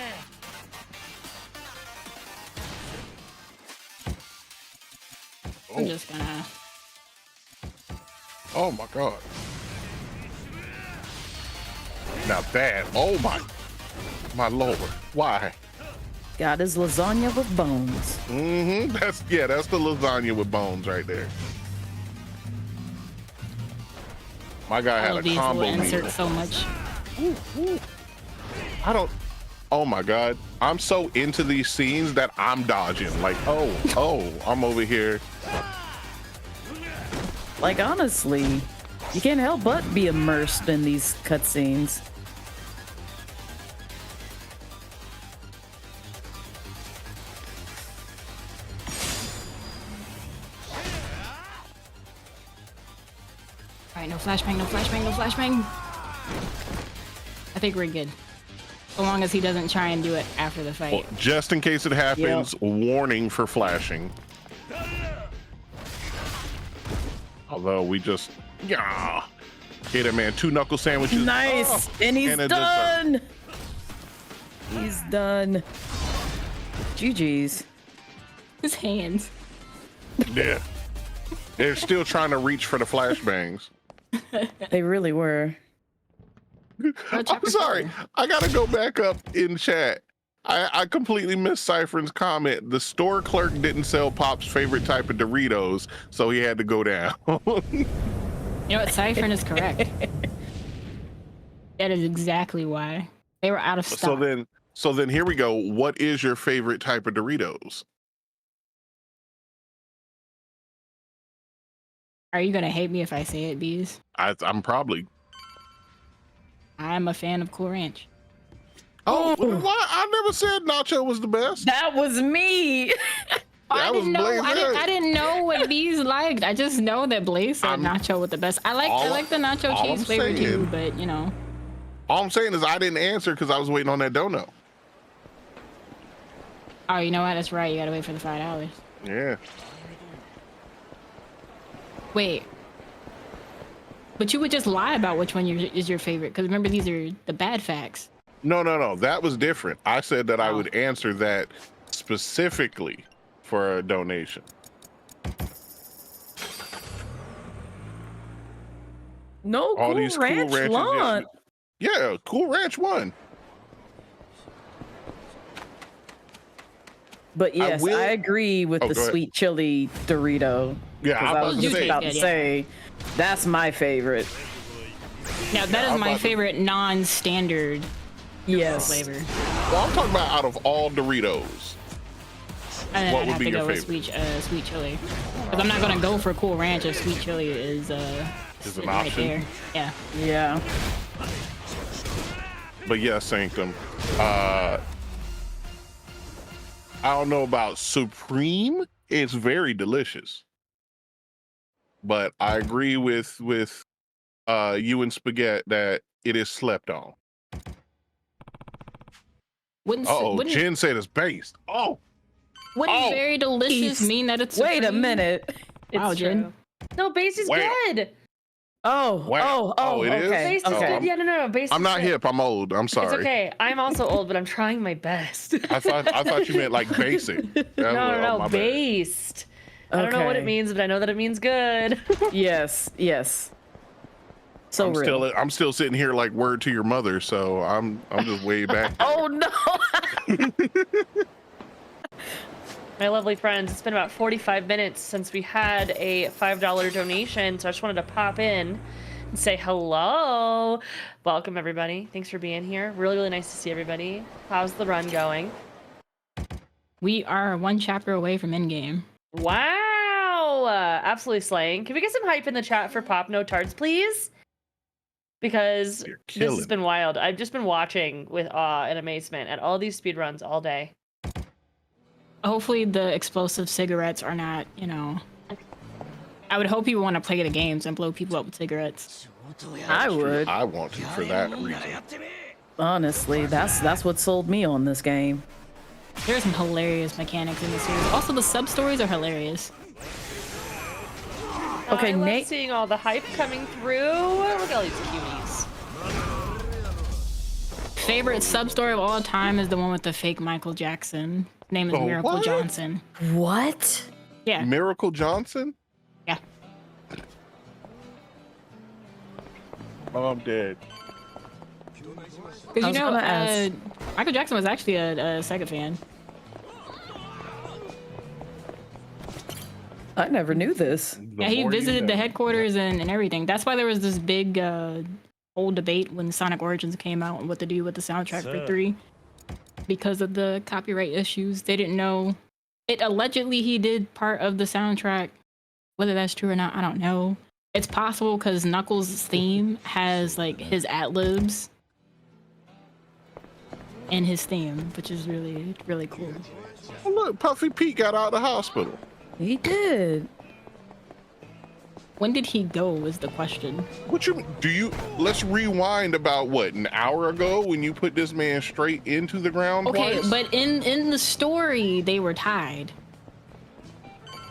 I'm just gonna. Oh my god. Now that, oh my lord. Why? Got his lasagna with bones. Mm-hmm. That's the lasagna with bones right there. My guy All had of a these combo will meal. insert so much. I don't. Oh my god. I'm so into these scenes that I'm dodging. Like, oh, I'm over here. Like, honestly, you can't help but be immersed in these cutscenes. Alright, no flashbang, no flashbang, no flashbang. I think we're good. So long as he doesn't try and do it after the fight. Well, just in case it happens, warning for flashing. Although we just, hit him, man. 2 knuckle sandwiches. Nice. And he's done. Dessert. He's done. GG's. His hands. Yeah. They're still trying to reach for the flashbangs. They really were. I'm sorry. I gotta go back up in chat. I completely missed Cyphern's comment. The store clerk didn't sell Pop's favorite type of Doritos, so he had to go down. You know what? Cyphern is correct. That is exactly why. They were out of stock. So then here we go. What is your favorite type of Doritos? Are you gonna hate me if I say it, Bees? I'm probably. I'm a fan of Cool Ranch. Oh, why? I never said nacho was the best. That was me. I didn't know. Blaze. I didn't know what Bees liked. I just know that Blaze said nacho was the best. I like the nacho cheese flavor too, but you know. All I'm saying is I didn't answer because I was waiting on that donut. Oh, you know what? That's right. You gotta wait for the $5. Yeah. Wait. But you would just lie about which one is your favorite, because remember, these are the bad facts. No. That was different. I said that I would answer that specifically for a donation. No, All Cool these Ranch Cool Ranches. lunch. Yeah, Cool Ranch won. But yes, I agree with the sweet chili Dorito. Yeah, I was just about to say that's my favorite. Now that is my favorite non-standard flavor. Well, I'm talking about out of all Doritos. What would be your favorite? Sweet chili. Because I'm not gonna go for Cool Ranch if sweet chili is an right option. there. Yeah. Yeah. But yeah, Sanctum. I don't know about Supreme. It's very delicious. But I agree with you and Spaghetti that it is slept on. Jen said it's based. Wouldn't very delicious mean that it's Wait a minute. Wow, Jen. No, base is good. It is? Base is good. Yeah, no. Base. I'm not hip. I'm old. I'm sorry. It's okay. I'm also old, but I'm trying my best. I thought you meant like basic. No, based. I don't know what it means, but I know that it means good. Yes. So I'm still sitting here like word to your mother, so I'm just way back. Oh no. My lovely friends, it's been about 45 minutes since we had a $5 donation, so I just wanted to pop in and say hello. Welcome, everybody. Thanks for being here. Really, really nice to see everybody. How's the run going? We are one chapter away from endgame. Wow! Absolutely slaying. Can we get some hype in the chat for PopNoTarts, please? Because this has been wild. I've just been watching with awe and amazement at all these speedruns all day. Hopefully the explosive cigarettes are not, I would hope you want to play the games and blow people up with cigarettes. I would. I want to for that reason. Honestly, that's what sold me on this game. There's some hilarious mechanics in this series. Also, the sub-stories are hilarious. Okay, Nate. I'm seeing all the hype coming through. Look at all these cuties. Favorite sub-story of all time is the one with the fake Michael Jackson. His name is Miracle Johnson. What? Yeah. Miracle Johnson? Yeah. Oh, I'm dead. Because Michael Jackson was actually a Sega fan. I never knew this. Yeah, he visited the headquarters and everything. That's why there was this big whole debate when Sonic Origins came out and what to do with the soundtrack for 3. Because of the copyright issues. They didn't know. Allegedly, he did part of the soundtrack. Whether that's true or not, I don't know. It's possible because Knuckles' theme has like his ad-libs in his theme, which is really, really cool. Oh, look, Puffy Pete got out of the hospital. He did. When did he go is the question. Let's rewind about an hour ago when you put this man straight into the ground twice? But in the story, they were tied.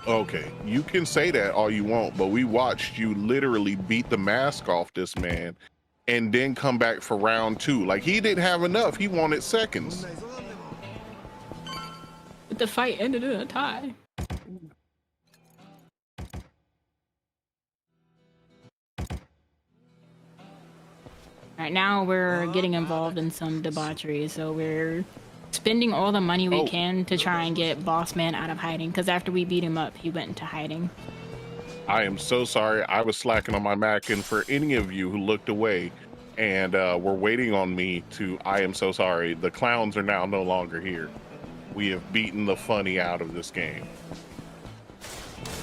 Okay, you can say that all you want, but we watched you literally beat the mask off this man and then come back for round 2. Like, he didn't have enough. He wanted seconds. But the fight ended in a tie. Right now we're getting involved in some debauchery, so we're spending all the money we can to try and get Boss Man out of hiding, because after we beat him up, he went into hiding. I am so sorry. I was slacking on my Mac, and for any of you who looked away, and were waiting on me to. I am so sorry. The clowns are now no longer here. We have beaten the funny out of this game.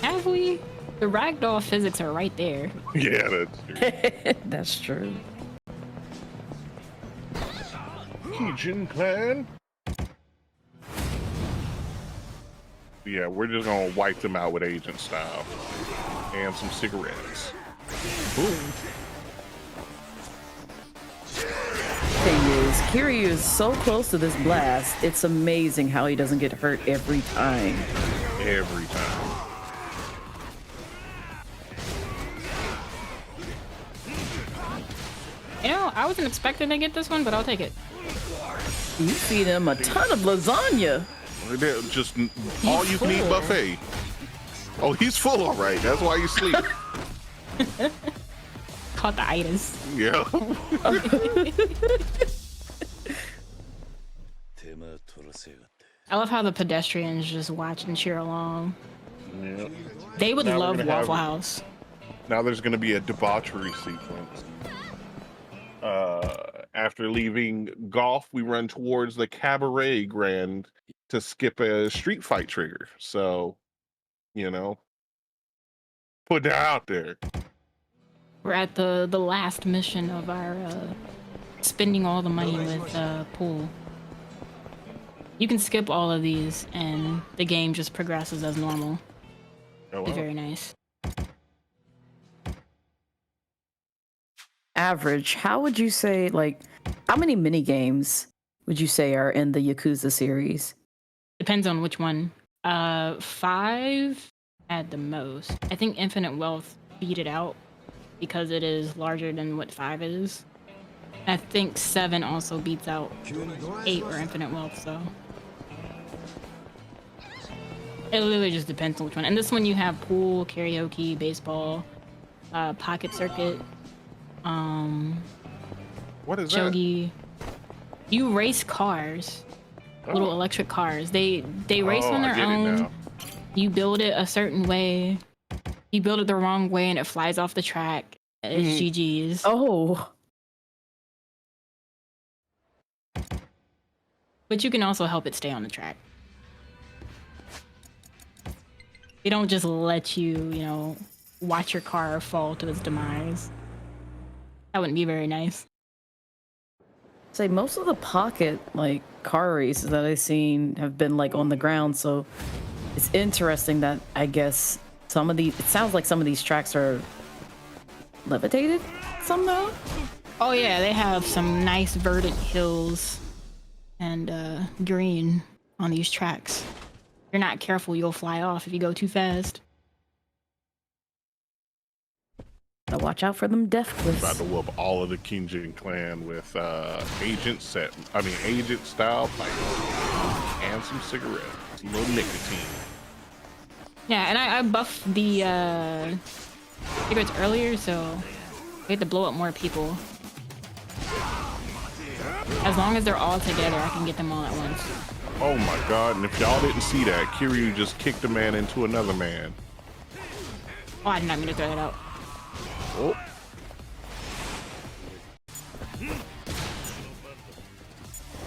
Have we? The ragdoll physics are right there. Yeah, that's true. That's true. Kijin Clan. Yeah, we're just gonna wipe them out with agent style and some cigarettes. Ooh. Thing is, Kiryu is so close to this blast. It's amazing how he doesn't get hurt every time. Every time. You know, I wasn't expecting to get this one, but I'll take it. You feed him a ton of lasagna. They're just all you can eat buffet. Oh, he's full, all right. That's why you sleep. Caught the itis. Yeah. I love how the pedestrians just watch and cheer along. Yeah. They would Now we're love gonna Waffle have- House. Now there's going to be a debauchery sequence. After leaving golf, we run towards the cabaret grand to skip a street fight trigger. So, you know, put that out there. We're at the last mission of our spending all the money with pool. You can skip all of these and the game just progresses as normal. Oh, It's wow. very nice. Average, how would you say, like, how many mini games would you say are in the Yakuza series? Depends on which one. 5 at the most. I think Infinite Wealth beat it out because it is larger than what 5 is. I think 7 also beats out 8 or Infinite Wealth, so. It literally just depends on which one. And this one you have pool, karaoke, baseball, pocket circuit, What is that? shogi. You race cars, little Oh. electric cars. They race Oh, on I their get it own. now. You build it a certain way. You build it the wrong way and it flies off the track. It's GG's. Oh, But you can also help it stay on the track. They don't just let you, you know, watch your car fall to its demise. That wouldn't be very nice. say most of the pocket, like, car races that I've seen have been, like, on the ground, so it's interesting that, I guess, some of these, it sounds like some of these tracks are levitated somehow. Oh yeah, they have some nice verdant hills and green on these tracks. If you're not careful, you'll fly off if you go too fast. So watch out for them death About cliffs. to whoop all of the Kijin clan with agent style fight and some cigarettes, a little nicotine. Yeah, and I buffed the cigarettes earlier, so we have to blow up more people. As long as they're all together, I can get them all at once. Oh my god, and if y'all didn't see that, Kiryu just kicked a man into another man. Oh, I did not mean to throw that out. Oh.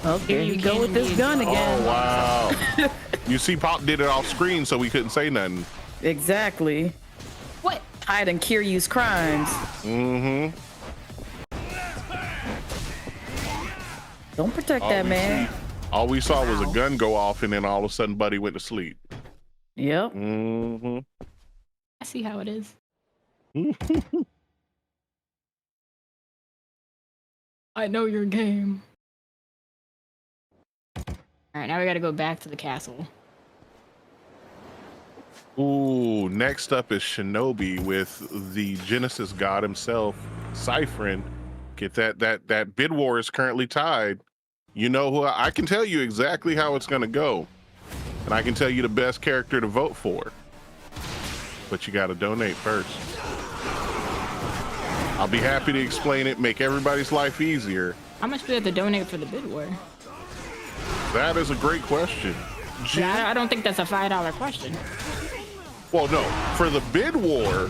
Oh, there you you go can with this use- gun Oh again. wow. You see Pop did it off screen so we couldn't say nothing. Exactly. What? Hiding Kiryu's crimes. Mm-hmm. Don't protect that man. All we saw was Wow. a gun go off and then all of a sudden Buddy went to sleep. Yep. Mm-hmm. I see how it is. I know your game. Alright, now we gotta go back to the castle. Ooh, next up is Shinobi with the Genesis god himself, Cyphrin. Get that bid war is currently tied. You know who I can tell you exactly how it's gonna go. And I can tell you the best character to vote for. But you gotta donate first. I'll be happy to explain it, make everybody's life easier. How much do we have to donate for the bid war? That is a great question. I don't think that's a $5 question. Well, no, for the bid war,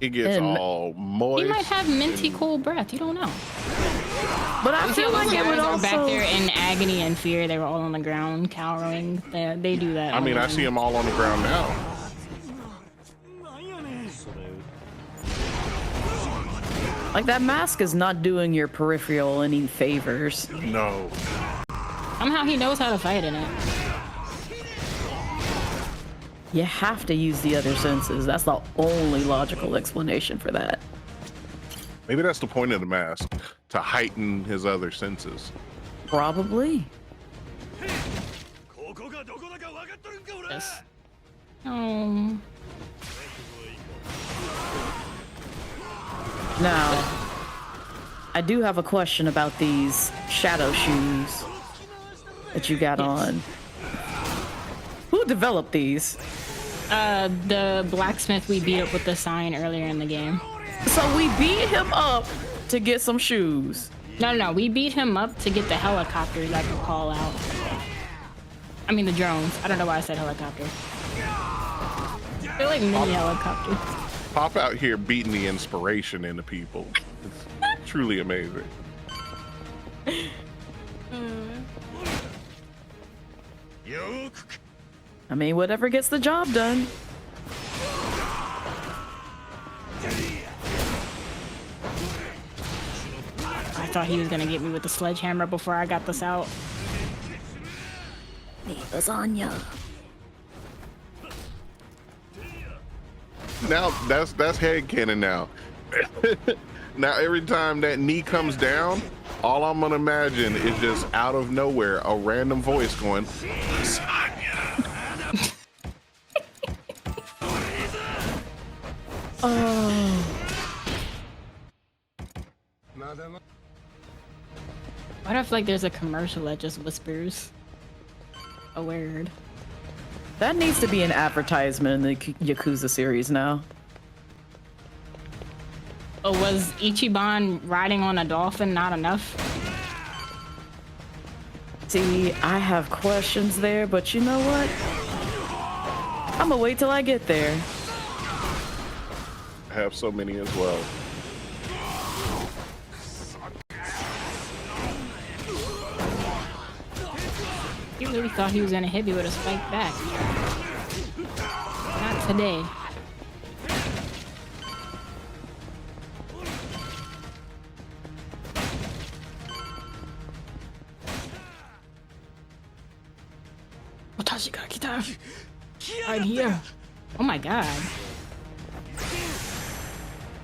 it gets And- all moist. He might have minty cool breath. You don't know. But I feel like it would Guys are back also. there in agony and fear. They were all on the ground, cowering. They do that. I mean, I on- see them all on the ground now. Like, that mask is not doing your peripheral any favors. No. Somehow he knows how to fight in it. You have to use the other senses. That's the only logical explanation for that. Maybe that's the point of the mask, to heighten his other senses. Probably. Yes. Oh. Now, I do have a question about these shadow shoes that you got on. Who developed these? The blacksmith we beat up with the sign earlier in the game. So we beat him up to get some shoes. No, we beat him up to get the helicopters I could call out. I mean the drones. I don't know why I said helicopter. They're like mini helicopters. Pop out here beating the inspiration into people. It's truly amazing. I mean, whatever gets the job done. I thought he was gonna get me with the sledgehammer before I got this out. Lasagna. Now that's headcanon now. Now every time that knee comes down, all I'm gonna imagine is just out of nowhere a random voice going, "Lasagna." Oh. What if like there's a commercial that just whispers a word? That needs to be an advertisement in the Yakuza series now. Oh, was Ichiban riding on a dolphin not enough? See, I have questions there, but you know what? I'm gonna wait till I get there. I have so many as well. He really thought he was gonna hit me with a spike back. Not today. Watashi ga kita. I'm here. Oh my god.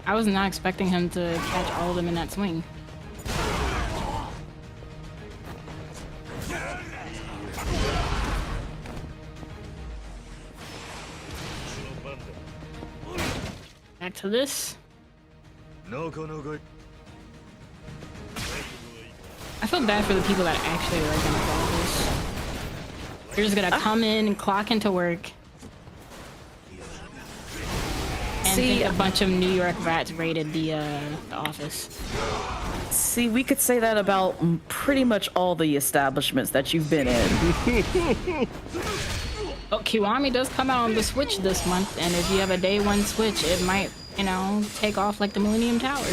I was not expecting him to catch all of them in that swing. Back to this. I feel bad for the people that actually are gonna follow this. They're just gonna come in and clock into work and think a bunch of New York rats raided the office. See, we could say that about pretty much all the establishments that you've been in. Oh, Kiwami does come out on the Switch this month, and if you have a day one Switch, it might, you know, take off like the Millennium Tower.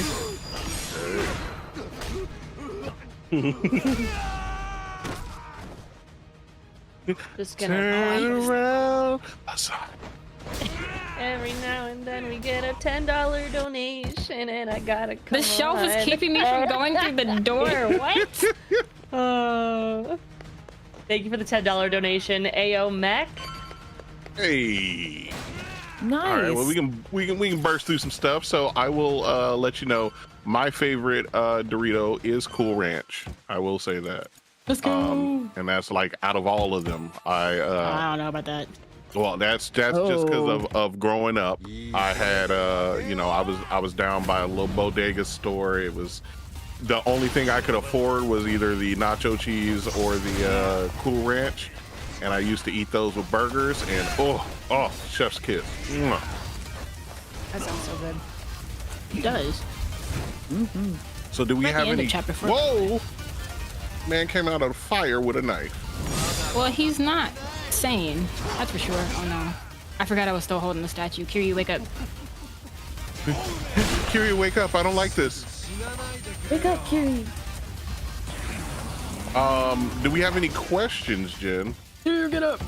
Just gonna Turn around. every now and then we get a $10 donation, and I gotta come The shelf is on. keeping me from going through the door. What? Thank you for the $10 donation, AO Mech. Hey. Nice. All right. Well, we can burst through some stuff. So I will let you know. My favorite Dorito is Cool Ranch. I will say that. Let's go. And that's like out of all of them, I don't know about that. well, that's just because of growing up. I had you know, I was down by a little bodega store. It was the only thing I could afford was either the nacho cheese or the Cool Ranch, and I used to eat those with burgers. And oh, chef's kiss. Mwah. That sounds so good. It does. So do we At the have end of any? chapter 4. Whoa! Man came out of the fire with a knife. Well, he's not sane. That's for sure. Oh no. I forgot I was still holding the statue. Kiryu, wake up. Kiryu, wake up. I don't like this. Wake up, Kiri. Do we have any questions, Jen? Here, get up.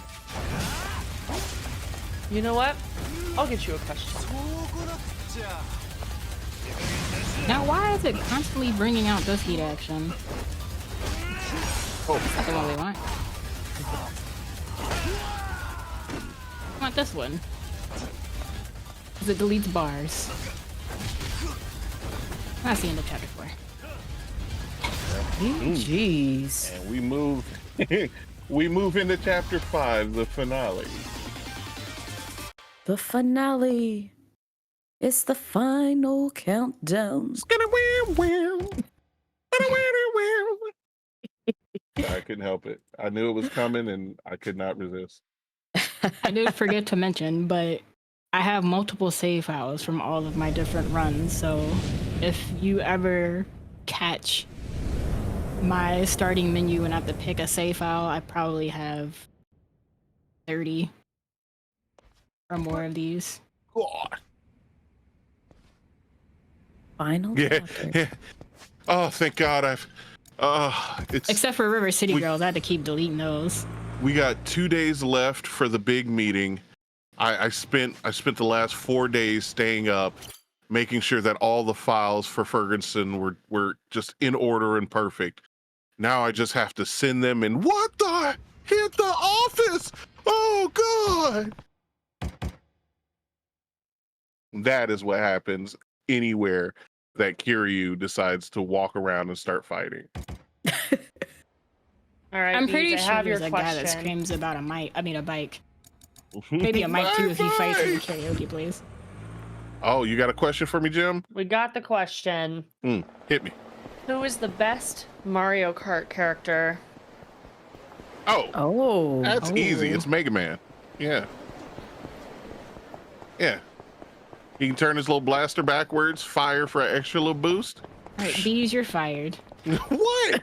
You know what? I'll get you a question. Now, why is it constantly bringing out this heat action? Oh, That's not the one we want. I want this one. Because it deletes bars. That's the end of chapter 4. Jeez. and we move. We move into chapter 5, the finale. The finale. It's the final countdown. I couldn't help it. I knew it was coming, and I could not resist. I did forget to mention, but I have multiple save files from all of my different runs, so if you ever catch my starting menu and have to pick a save file, I probably have 30 or more of these. God. Final Yeah, chapter. yeah. Oh, thank God it's Except for River City Girls, I had to keep deleting those. we got 2 days left for the big meeting. I spent the last 4 days staying up, making sure that all the files for Ferguson were just in order and perfect. Now I just have to send them and what the hit the office. Oh God. That is what happens anywhere that Kiryu decides to walk around and start fighting. All right, I'm Bees, pretty I sure have your there's a guy that question. screams about a bike. Maybe a mic too if he fights in karaoke, please. Oh, you got a question for me, Jim? We got the question. Hit me. Who is the best Mario Kart character? Oh. That's easy. It's Mega Man. Yeah. Yeah. He can turn his little blaster backwards, fire for an extra little boost. All right, Bees, you're fired. What?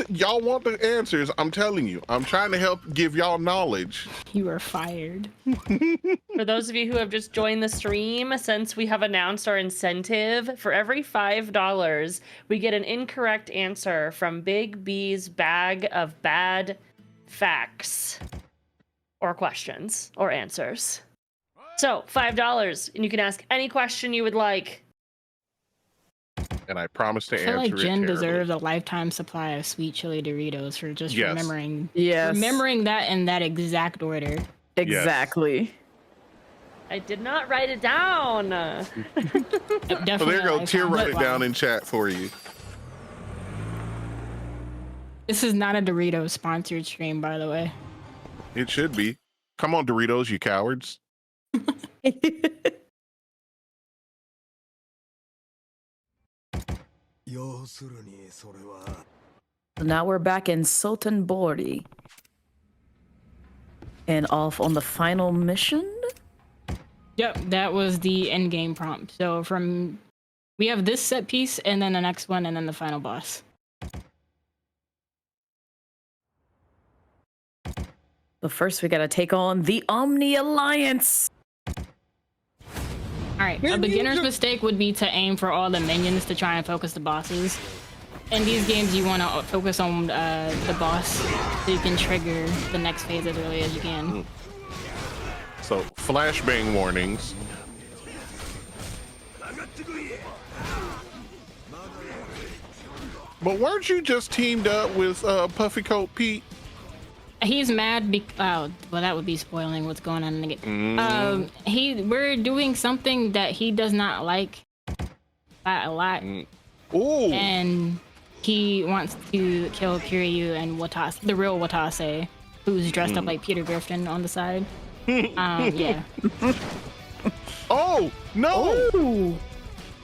Y'all want the answers. I'm telling you. I'm trying to help give y'all knowledge. You are fired. For those of you who have just joined the stream, since we have announced our incentive, for every $5, we get an incorrect answer from Big B's bag of bad facts or questions or answers. So $5, and you can ask any question you would like. And I promise to I feel answer like it Jen terribly. deserves a lifetime supply of sweet chili Doritos for just Yes. remembering Yes. remembering that in that exact order. Exactly. I did not write it down. Definitely Well, there you a go. Tier lifetime write it supply. down in chat for you. This is not a Doritos sponsored stream, by the way. It should be. Come on, Doritos, you cowards. So now we're back in Sultan Bordi. And off on the final mission? Yep, that was the end game prompt. So we have this set piece and then the next one and then the final boss. But first we gotta take on the Omni Alliance. Alright, a beginner's mistake would be to aim for all the minions to try and focus the bosses. In these games, you want to focus on the boss so you can trigger the next phase as early as you can. So, flashbang warnings. But weren't you just teamed up with Puffy Coat Pete? He's mad well, that would be spoiling what's going on in the game. We're doing something that he does not like a lot. Ooh. And he wants to kill Kiryu and Watase, the real Watase, who's dressed up like Peter Griffin on the side. Yeah. Oh, no. Ooh.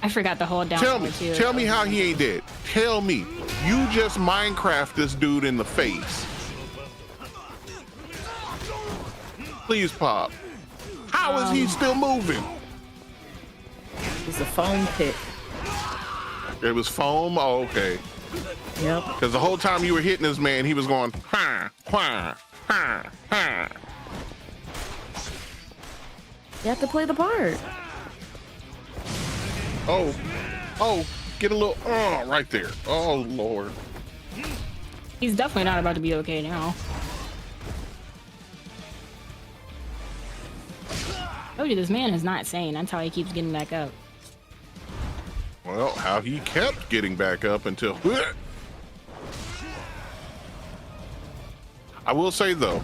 I forgot the whole down too. Tell me how he ain't dead. Tell me. You just Minecraft this dude in the face. Please, Pop. How is he still moving? It's a foam pit. It was foam? Oh, okay. Yep. Because the whole time you were hitting this man, he was going, ha, ha, ha, ha. You have to play the part. Oh, get a little, right there. Oh, Lord. He's definitely not about to be okay now. I told you, this man is not sane. That's how he keeps getting back up. Well, how he kept getting back up until... I will say, though,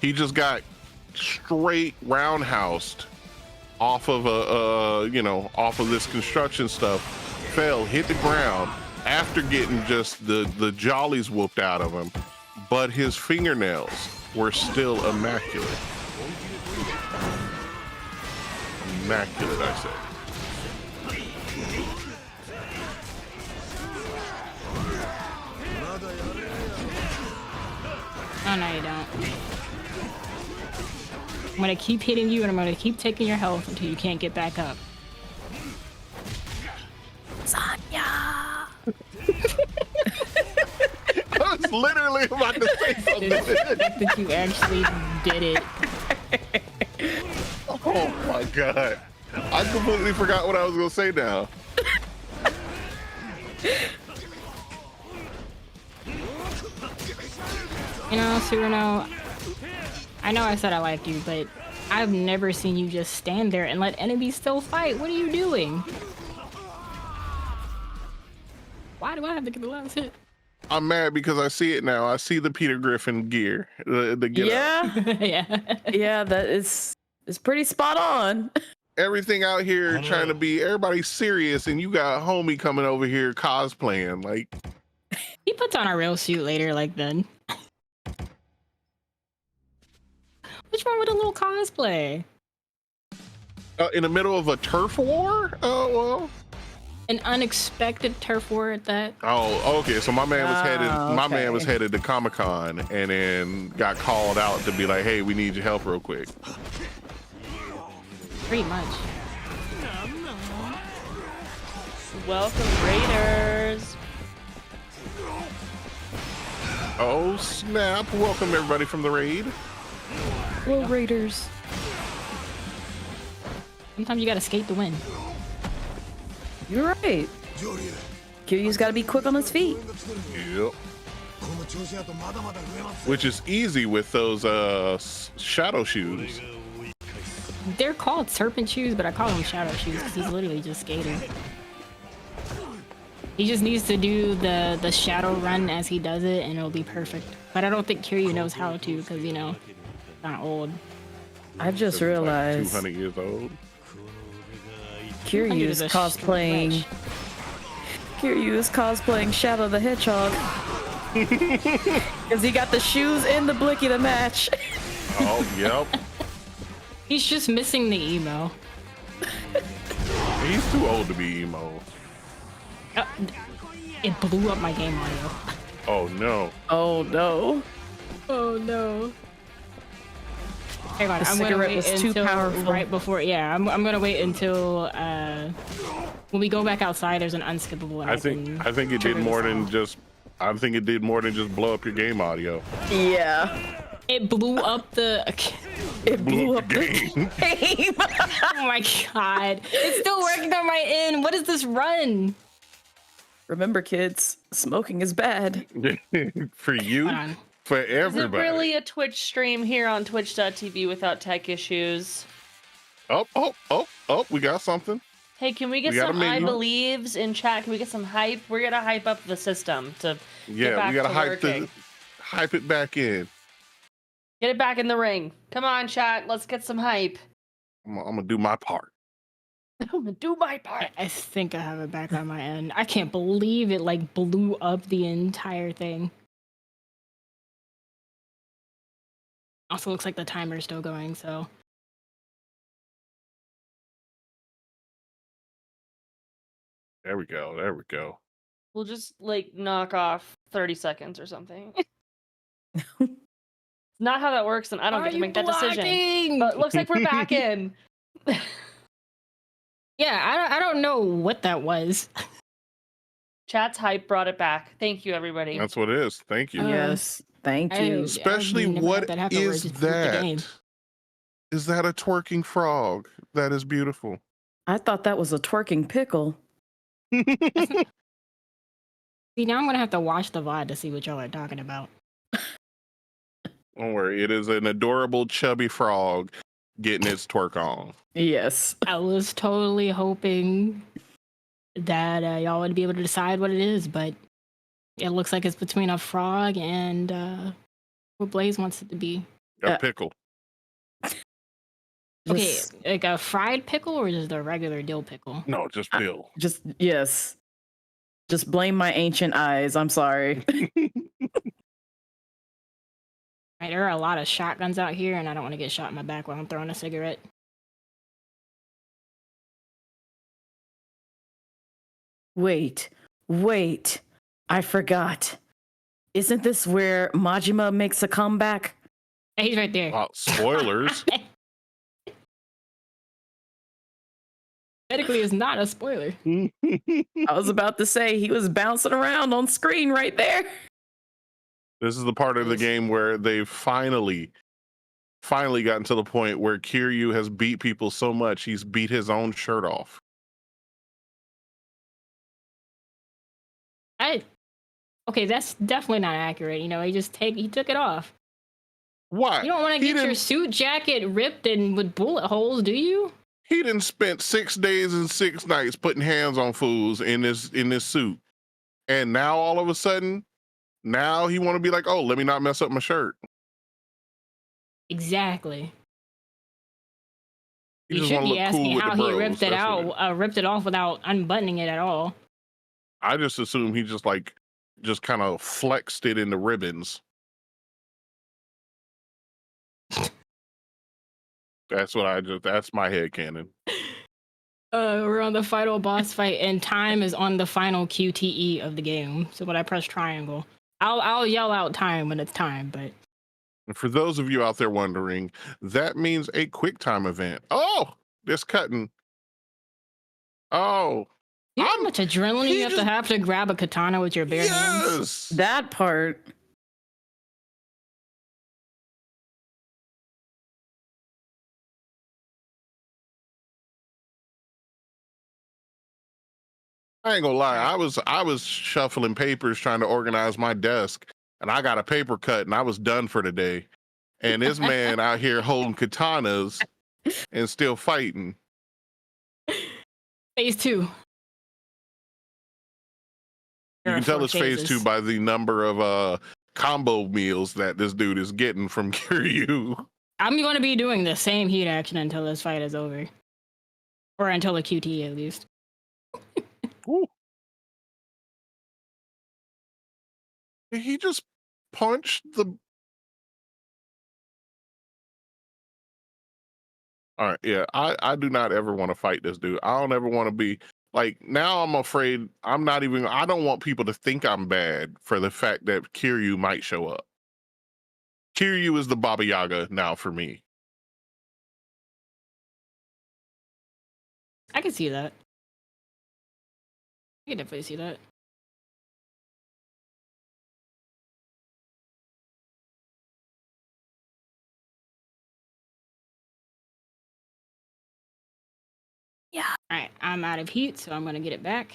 he just got straight roundhoused off of off of this construction stuff, fell, hit the ground after getting just the jollies whooped out of him, but his fingernails were still immaculate. Immaculate, I say. Oh, no, you don't. I'm gonna keep hitting you and I'm gonna keep taking your health until you can't get back up. Sonya! I was literally about to say something. The fact that you actually did it. Oh my God. I completely forgot what I was gonna say now. You know, Cyrano, I know I said I liked you, but I've never seen you just stand there and let enemies still fight. What are you doing? Why do I have to get the last hit? I'm mad because I see it now. I see the Peter Griffin gear. The get up. Yeah. Yeah, that is pretty spot on. Everything out here trying to be everybody's serious, and you got homie coming over here cosplaying. Like, He puts on a real suit later, like then. What's wrong with a little cosplay? in the middle of a turf war? Oh, well. An unexpected turf war at that. Oh, okay. So my man was headed. My man was okay. headed to Comic-Con, and then got called out to be like, "Hey, we need your help real quick." Pretty much. Welcome, Raiders. Oh snap! Welcome everybody from the raid. Hello, Raiders. Sometimes you gotta skate to win. You're right. Kiryu's got to be quick on his feet. Yep. Which is easy with those shadow shoes. They're called serpent shoes, but I call them shadow shoes because he's literally just skating. He just needs to do the shadow run as he does it, and it'll be perfect. But I don't think Kiryu knows how to because, you know, kind of old. I've just Like realized 200 years old. Kiryu is cosplaying. Kiryu is cosplaying Shadow the Hedgehog. Because he got the shoes and the blicky to match. Oh, yep. He's just missing the emo. He's too old to be emo. It blew up my game audio. Oh no. Oh no. Oh no. Hang on, The I'm gonna cigarette wait was too until powerful. right before. Yeah, I'm gonna wait until when we go back outside. There's an unskippable. And I think it did more than just. I think it did more than just blow up your game audio. Yeah. It blew up the. It blew up the game. game. Oh my god! It's still working on my end. What is this run? Remember, kids, smoking is bad. For you, Hold on. for Is it everybody. really a Twitch stream here on twitch.tv without tech issues? Oh, we got something. Hey, can we get We got a some I menu. believes in chat? Can we get some hype? We're gonna hype up the system to get Yeah, back we gotta to working. hype it back in. Get it back in the ring. Come on, chat. Let's get some hype. I'm gonna do my part. I'm gonna do my part. I think I have it back on my end. I can't believe it like blew up the entire thing. Also looks like the timer's still going, so. There we go. There we go. We'll just like knock off 30 seconds or something. Not how that works, and I don't Why get to are make you that decision. blocking? But it looks like we're back in. Yeah, I don't know what that was. Chat's hype brought it back. Thank you, everybody. That's what it is. Thank you. Uh, Yes. Thank I- you. Especially I've never had what that happen where it is just blew up the game. that? Is that a twerking frog? That is beautiful. I thought that was a twerking pickle. See, now I'm gonna have to watch the VOD to see what y'all are talking about. Don't worry, it is an adorable chubby frog getting its twerk on. Yes. I was totally hoping that y'all would be able to decide what it is, but it looks like it's between a frog and what Blaze wants it to be. A pickle. Okay, Just, like a fried pickle or just a regular dill pickle? No, just dill. yes. Just blame my ancient eyes. I'm sorry. Right, there are a lot of shotguns out here, and I don't want to get shot in my back while I'm throwing a cigarette. Wait. I forgot. Isn't this where Majima makes a comeback? Hey, he's right there. Spoilers. Technically, it's not a spoiler. I was about to say he was bouncing around on screen right there. This is the part of the game where they've finally gotten to the point where Kiryu has beat people so much he's beat his own shirt off. Okay, that's definitely not accurate. You know, he took it off. Why? You don't want to get your suit jacket ripped and with bullet holes, do you? He done spent 6 days and 6 nights putting hands on fools in this suit, and now all of a sudden, now he want to be like, oh, let me not mess up my shirt. Exactly. He You just should wanna be look asking cool with how the he bros. ripped it That's what out, ripped it off without unbuttoning it at all. I just assume he just kind of flexed it into ribbons. That's my headcanon. We're on the final boss fight, and time is on the final QTE of the game. So when I press triangle, I'll yell out time when it's time. But And for those of you out there wondering, that means a quick time event. Oh, this cutting. Oh, you know how much adrenaline you have to grab a katana with your bare hands? That part. I ain't gonna lie. I was shuffling papers trying to organize my desk, and I got a paper cut, and I was done for the day. And this man out here holding katanas and still fighting. Phase 2. You can tell it's phase 2 by the number of combo meals that this dude is getting from Kiryu. I'm going to be doing the same heat action until this fight is over, or until the QTE at least. Ooh. Did he just punch the... All right, yeah, I do not ever want to fight this dude. I don't ever want to be... Like, now I'm afraid I don't want people to think I'm bad for the fact that Kiryu might show up. Kiryu is the Baba Yaga now for me. I can see that. I can definitely see that. Yeah. All right, I'm out of heat, so I'm going to get it back.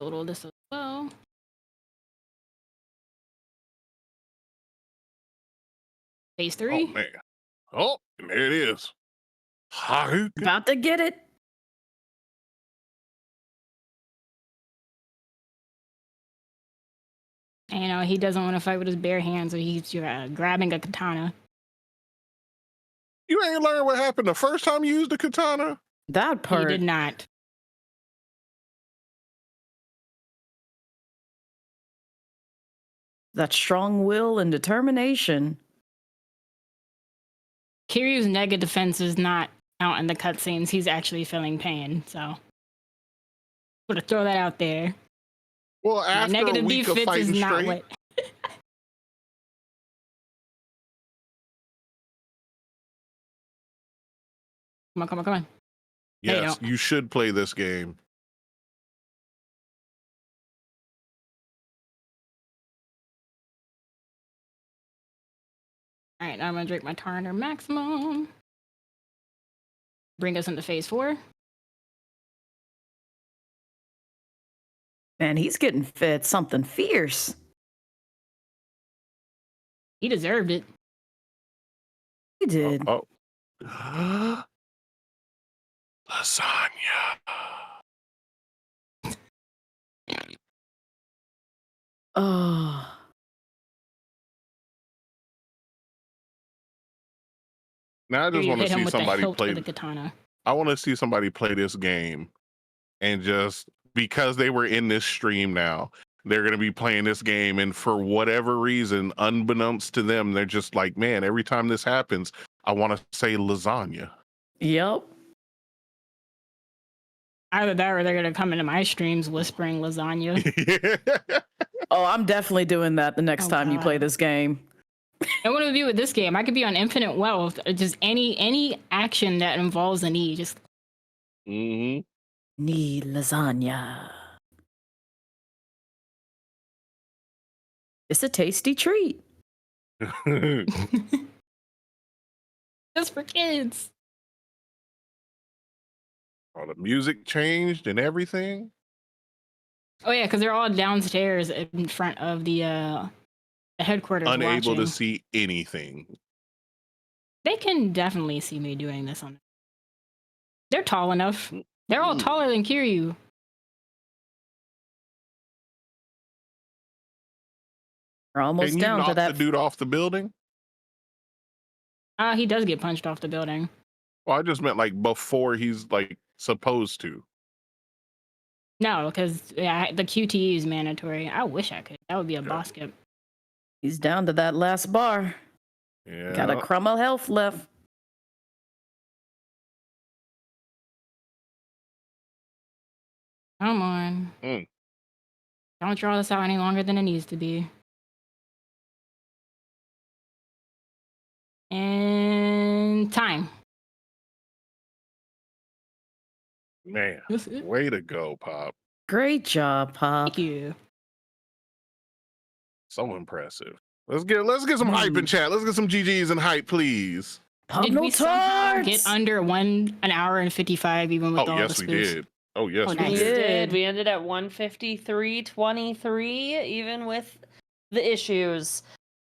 Total this as well. Phase 3. Oh, man. Oh, there it is. Hadouken. About to get it. And, you know, he doesn't want to fight with his bare hands, so he's grabbing a katana. You ain't learned what happened the first time you used the katana? That part. He did not. That strong will and determination. Kiryu's negative defense is not out in the cutscenes. He's actually feeling pain, so sort of throw that out there. Well, after negative a week of defense fighting is not straight, what. Come on. yes, you should play this game. All right, now I'm gonna drink my Tarner Maximum. Bring us into phase 4. Man, he's getting fed something fierce. He deserved it. He did. Oh. Lasagna. Oh. Now I Here just you want to hit him see with the somebody hilt play. of the katana. I want to see somebody play this game and just because they were in this stream now, they're going to be playing this game. And for whatever reason, unbeknownst to them, they're just like, man, every time this happens, I want to say lasagna. Yep. Either that or they're gonna come into my streams whispering lasagna. Oh, I'm definitely doing that the next time you play God. this game. And what it would be with this game, I could be on infinite wealth. Just any action that involves an E. Just Mm-hmm. Need lasagna. It's a tasty treat. just for kids. Oh, the music changed and everything. Oh yeah, because they're all downstairs in front of the headquarters. Unable watching. to see anything. They can definitely see me doing this on. They're tall enough. They're all taller than Kiryu. We're almost Can you down to knock that. the dude off the building? He does get punched off the building. Well, I just meant like before he's like supposed to. No, because the QTE is mandatory. I wish I could. That would be a boss skip. He's down to that last bar. Yeah. Got a crumb of health left. Come on. Don't draw this out any longer than it needs to be. And time. Man, way to go, Pop. Great job, Pop. Thank you. So impressive. Let's get some hype in chat. Let's get some GGs and hype, please. Did we somehow PopNoTarts! get under an hour and 55 even with all the yes, we spoofs? did. Oh, yes, we nice. did. We ended at 153.23, even with the issues.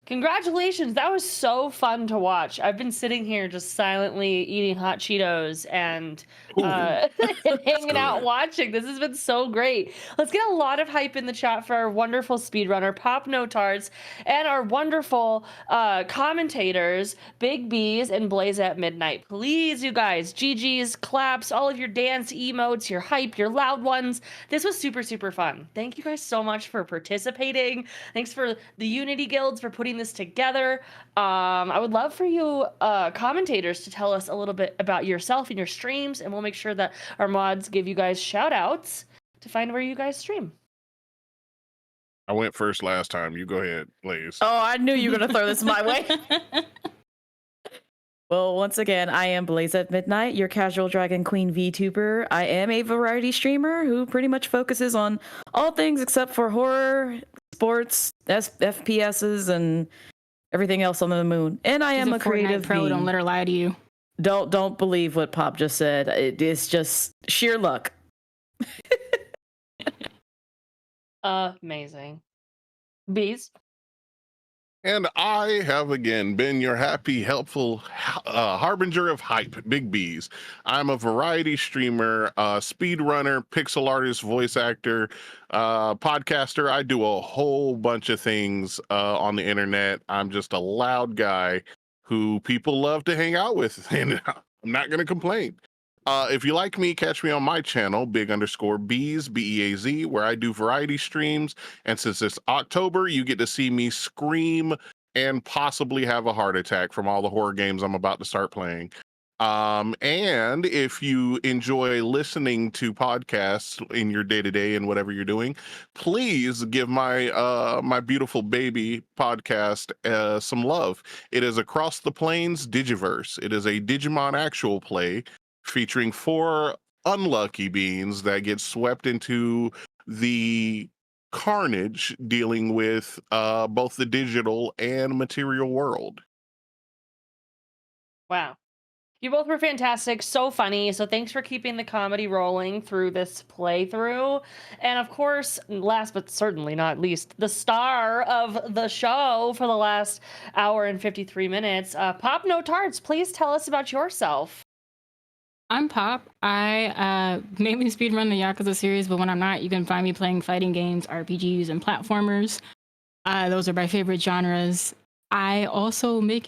Congratulations. That was so fun to watch. I've been sitting here just silently eating hot Cheetos and hanging out watching. This has been so great. Let's get a lot of hype in the chat for our wonderful speedrunner, PopNoTarts, and our wonderful commentators, Big B's and Blaze at Midnight. Please, you guys, GG's, claps, all of your dance emotes, your hype, your loud ones. This was super, super fun. Thank you guys so much for participating. Thanks for the Unity Guilds for putting this together. I would love for you commentators to tell us a little bit about yourself and your streams, and we'll make sure that our mods give you guys shout outs to find where you guys stream. I went first last time. You go ahead, Blaze. Oh, I knew you were going to throw this my way. Well, once again, I am Blaze at Midnight, your casual Dragon Queen VTuber. I am a variety streamer who pretty much focuses on all things except for horror, sports, FPSs, and everything else on the moon. And I am a creative pro. being. Don't let her lie to you. Don't believe what Pop just said. It's just sheer luck. Amazing. Bees. And I have again been your happy, helpful harbinger of hype, Big B's. I'm a variety streamer, speedrunner, pixel artist, voice actor, podcaster. I do a whole bunch of things on the internet. I'm just a loud guy who people love to hang out with, and I'm not going to complain. If you like me, catch me on my channel, big_bees, BEAZ, where I do variety streams. And since it's October, you get to see me scream and possibly have a heart attack from all the horror games I'm about to start playing. And if you enjoy listening to podcasts in your day-to-day and whatever you're doing, please give my my beautiful baby podcast some love. It is Across the Plains Digiverse. It is a Digimon actual play featuring 4 unlucky beings that get swept into the carnage dealing with both the digital and material world. Wow. You both were fantastic, so funny. So thanks for keeping the comedy rolling through this playthrough. And of course, last but certainly not least, the star of the show for the last hour and 53 minutes, PopNoTarts, please tell us about yourself. I'm Pop. I mainly speedrun the Yakuza series, but when I'm not, you can find me playing fighting games, RPGs, and platformers. Those are my favorite genres. I also make